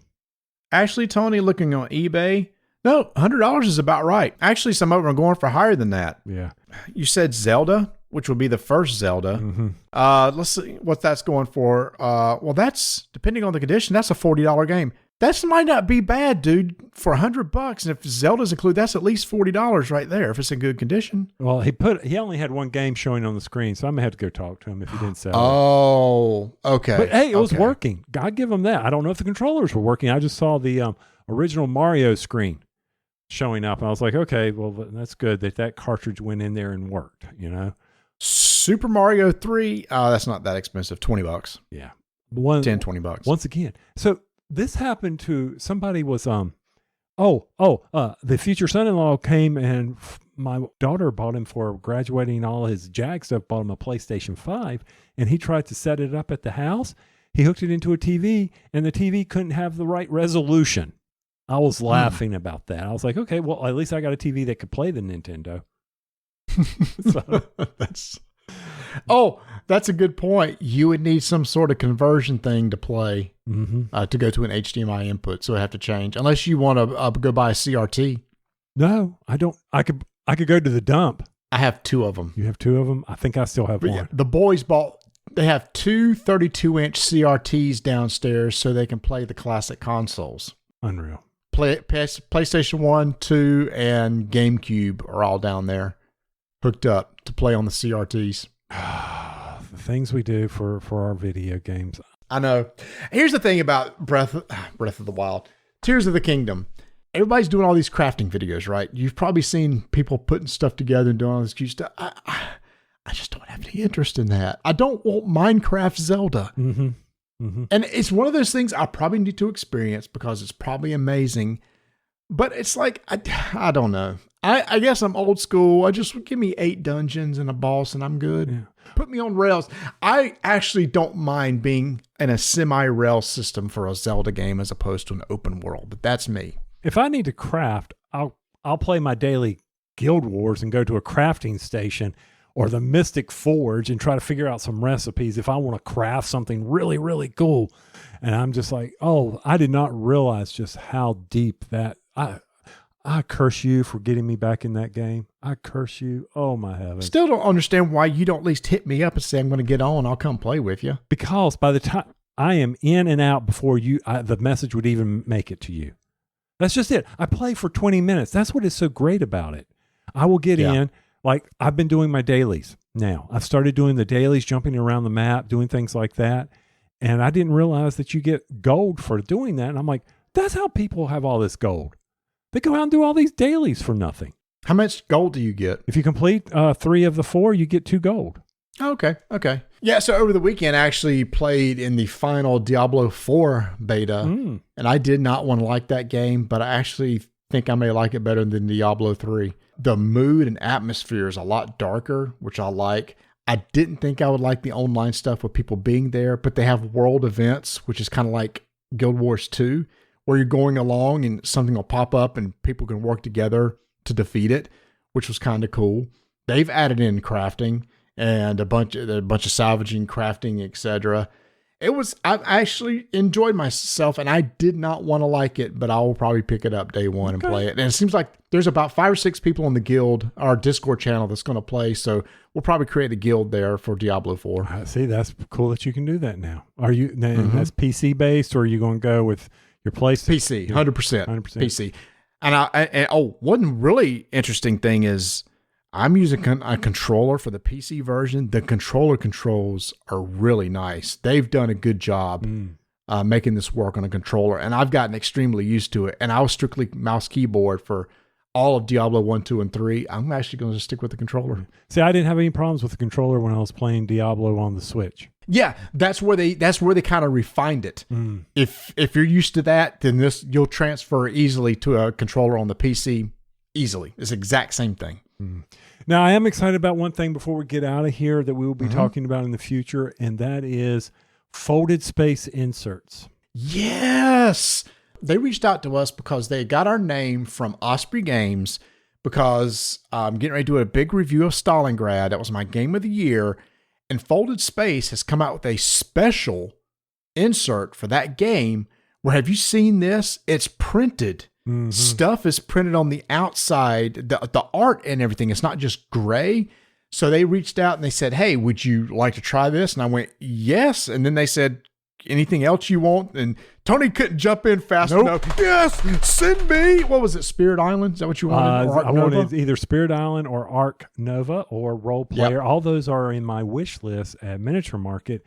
Actually, Tony, looking on eBay, no, $100 is about right. Actually, some of them are going for higher than that. Yeah. You said Zelda, which will be the first Zelda. Mm-hmm. Let's see what that's going for. Well, that's, depending on the condition, that's a $40 game. That might not be bad, dude, for $100. And if Zelda's included, that's at least $40 right there if it's in good condition. Well, he only had one game showing on the screen, so I'm going to have to go talk to him if he didn't sell it. Oh, okay. But hey, it was working. God give him that. I don't know if the controllers were working. I just saw the original Mario screen showing up, and I was like, okay, well, that's good that cartridge went in there and worked, you know? Super Mario 3, that's not that expensive, $20. Yeah. $10-$20. Once again. So this happened to somebody was the future son-in-law came and my daughter bought him for graduating all his Jag stuff, bought him a PlayStation 5, and he tried to set it up at the house. He hooked it into a TV, and the TV couldn't have the right resolution. I was laughing about that. I was like, okay, well, at least I got a TV that could play the Nintendo. That's a good point. You would need some sort of conversion thing to play mm-hmm. To go to an HDMI input, so it have to change unless you want to go buy a CRT. No, I don't. I could go to the dump. I have 2 of them. You have 2 of them? I think I still have one. Yeah, the boys they have 2 32-inch CRTs downstairs so they can play the classic consoles. Unreal. PlayStation 1, 2, and GameCube are all down there hooked up to play on the CRTs. The things we do for our video games. I know. Here's the thing about Breath of the Wild. Tears of the Kingdom. Everybody's doing all these crafting videos, right? You've probably seen people putting stuff together and doing all this cute stuff. I just don't have any interest in that. I don't want Minecraft Zelda. Mm-hmm. And it's one of those things I probably need to experience because it's probably amazing. But it's like, I don't know. I guess I'm old school. I just give me 8 dungeons and a boss and I'm good. Yeah. Put me on rails. I actually don't mind being in a semi-rail system for a Zelda game as opposed to an open world, but that's me. If I need to craft, I'll play my daily Guild Wars and go to a crafting station or the Mystic Forge and try to figure out some recipes if I want to craft something really, really cool. And I'm just like, oh, I did not realize just how deep that I curse you for getting me back in that game. I curse you. Oh, my heavens. Still don't understand why you don't at least hit me up and say, I'm going to get on. I'll come play with you. Because by the time I am in and out before the message would even make it to you. That's just it. I play for 20 minutes. That's what is so great about it. I will get in. Like, I've been doing my dailies now. I've started doing the dailies, jumping around the map, doing things like that. And I didn't realize that you get gold for doing that. And I'm like, that's how people have all this gold. They go out and do all these dailies for nothing. How much gold do you get? If you complete 3 of the 4, you get 2 gold. Okay. Yeah, so over the weekend, I actually played in the final Diablo 4 beta, and I did not want to like that game, but I actually think I may like it better than Diablo 3. The mood and atmosphere is a lot darker, which I like. I didn't think I would like the online stuff with people being there, but they have world events, which is kind of like Guild Wars 2, where you're going along and something will pop up and people can work together to defeat it, which was kind of cool. They've added in crafting and a bunch of salvaging, crafting, etc. I actually enjoyed myself, and I did not want to like it, but I will probably pick it up day one and play it. And it seems like there's about 5 or 6 people in the guild, our Discord channel, that's going to play. So we'll probably create a guild there for Diablo 4. I see. That's cool that you can do that now. Are you? That's PC based, or are you going to go with your PlayStation? PC, 100%. PC. And one really interesting thing is I'm using a controller for the PC version. The controller controls are really nice. They've done a good job making this work on a controller, and I've gotten extremely used to it. And I was strictly mouse keyboard for all of Diablo 1, 2, and 3. I'm actually going to stick with the controller. See, I didn't have any problems with the controller when I was playing Diablo on the Switch. Yeah, that's where they kind of refined it. If you're used to that, then you'll transfer easily to a controller on the PC easily. It's the exact same thing. Now, I am excited about one thing before we get out of here that we will be talking about in the future, and that is folded space inserts. Yes. They reached out to us because they got our name from Osprey Games because I'm getting ready to do a big review of Stalingrad. That was my game of the year. And Folded Space has come out with a special insert for that game where, have you seen this? It's printed. Stuff is printed on the outside, the art and everything. It's not just gray. So they reached out and they said, hey, would you like to try this? And I went, yes. And then they said, anything else you want? And Tony couldn't jump in fast enough. Yes, send me. What was it? Spirit Island? Is that what you wanted? I wanted either Spirit Island or Arc Nova or Role Player. All those are in my wish list at Miniature Market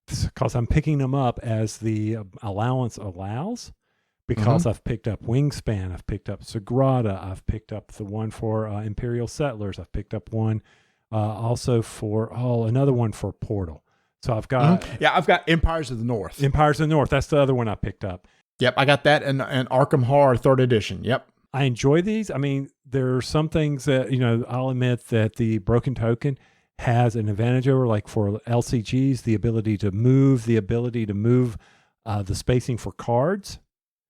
because I'm picking them up as the allowance allows. Because I've picked up Wingspan, I've picked up Sagrada, I've picked up the one for Imperial Settlers, I've picked up one also for another one for Portal. So I've got I've got Empires of the North. Empires of the North. That's the other one I picked up. Yep, I got that and Arkham Horror 3rd edition. Yep. I enjoy these. I mean, there are some things that, I'll admit that the Broken Token has an advantage over, like for LCGs, the ability to move the spacing for cards.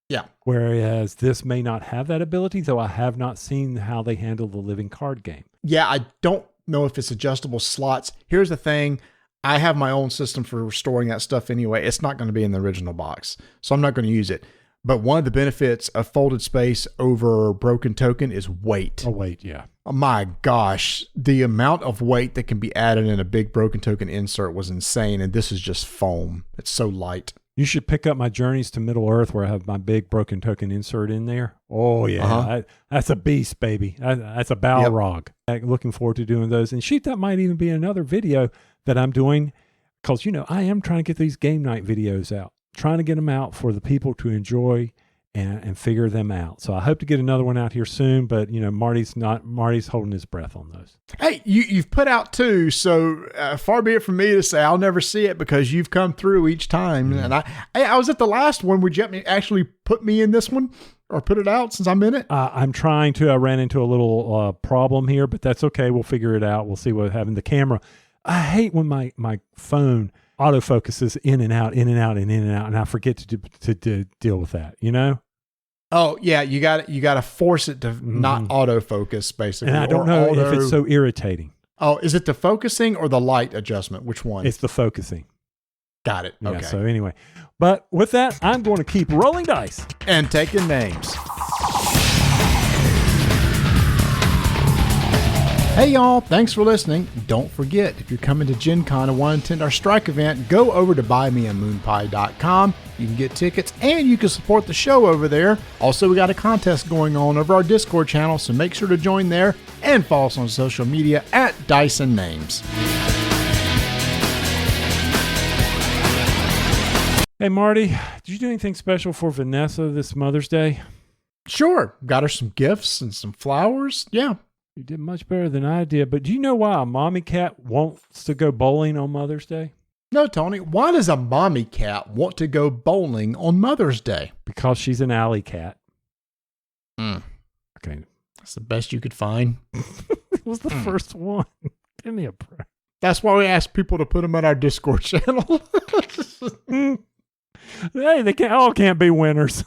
Yeah. Whereas this may not have that ability, though I have not seen how they handle the living card game. Yeah, I don't know if it's adjustable slots. Here's the thing. I have my own system for storing that stuff anyway. It's not going to be in the original box, so I'm not going to use it. But one of the benefits of Folded Space over Broken Token is weight. Weight, yeah. Oh my gosh. The amount of weight that can be added in a big Broken Token insert was insane, and this is just foam. It's so light. You should pick up my Journeys to Middle Earth where I have my big Broken Token insert in there. Oh, yeah. That's a beast, baby. That's a Balrog. Yep. Looking forward to doing those. And shoot, that might even be another video that I'm doing because, I am trying to get these game night videos out, trying to get them out for the people to enjoy and figure them out. So I hope to get another one out here soon, but Marty's holding his breath on those. Hey, you've put out 2, so far be it from me to say I'll never see it because you've come through each time. And I was at the last one. Would you actually put me in this one or put it out since I'm in it? I'm trying to. I ran into a little problem here, but that's okay. We'll figure it out. We'll see what having the camera. I hate when my phone autofocuses in and out, in and out, and in and out, and I forget to deal with that. Oh yeah, you got to force it to not autofocus, basically. And I don't know if it's so irritating. Oh, is it the focusing or the light adjustment? Which one? It's the focusing. Got it. Okay. Yeah, so anyway, but with that, I'm going to keep rolling dice and taking names. Hey y'all, thanks for listening. Don't forget, if you're coming to Gen Con and want to attend our strike event, go over to buymeamoonpie.com. You can get tickets and you can support the show over there. Also, we got a contest going on over our Discord channel, so make sure to join there and follow us on social media at Dyson Names. Hey Marty, did you do anything special for Vanessa this Mother's Day? Sure, got her some gifts and some flowers. Yeah. You did much better than I did, but do you know why a mommy cat wants to go bowling on Mother's Day? No, Tony. Why does a mommy cat want to go bowling on Mother's Day? Because she's an alley cat. Okay. That's the best you could find. It was the first one. Give me a break. That's why we ask people to put them on our Discord channel. Hey, they all can't be winners.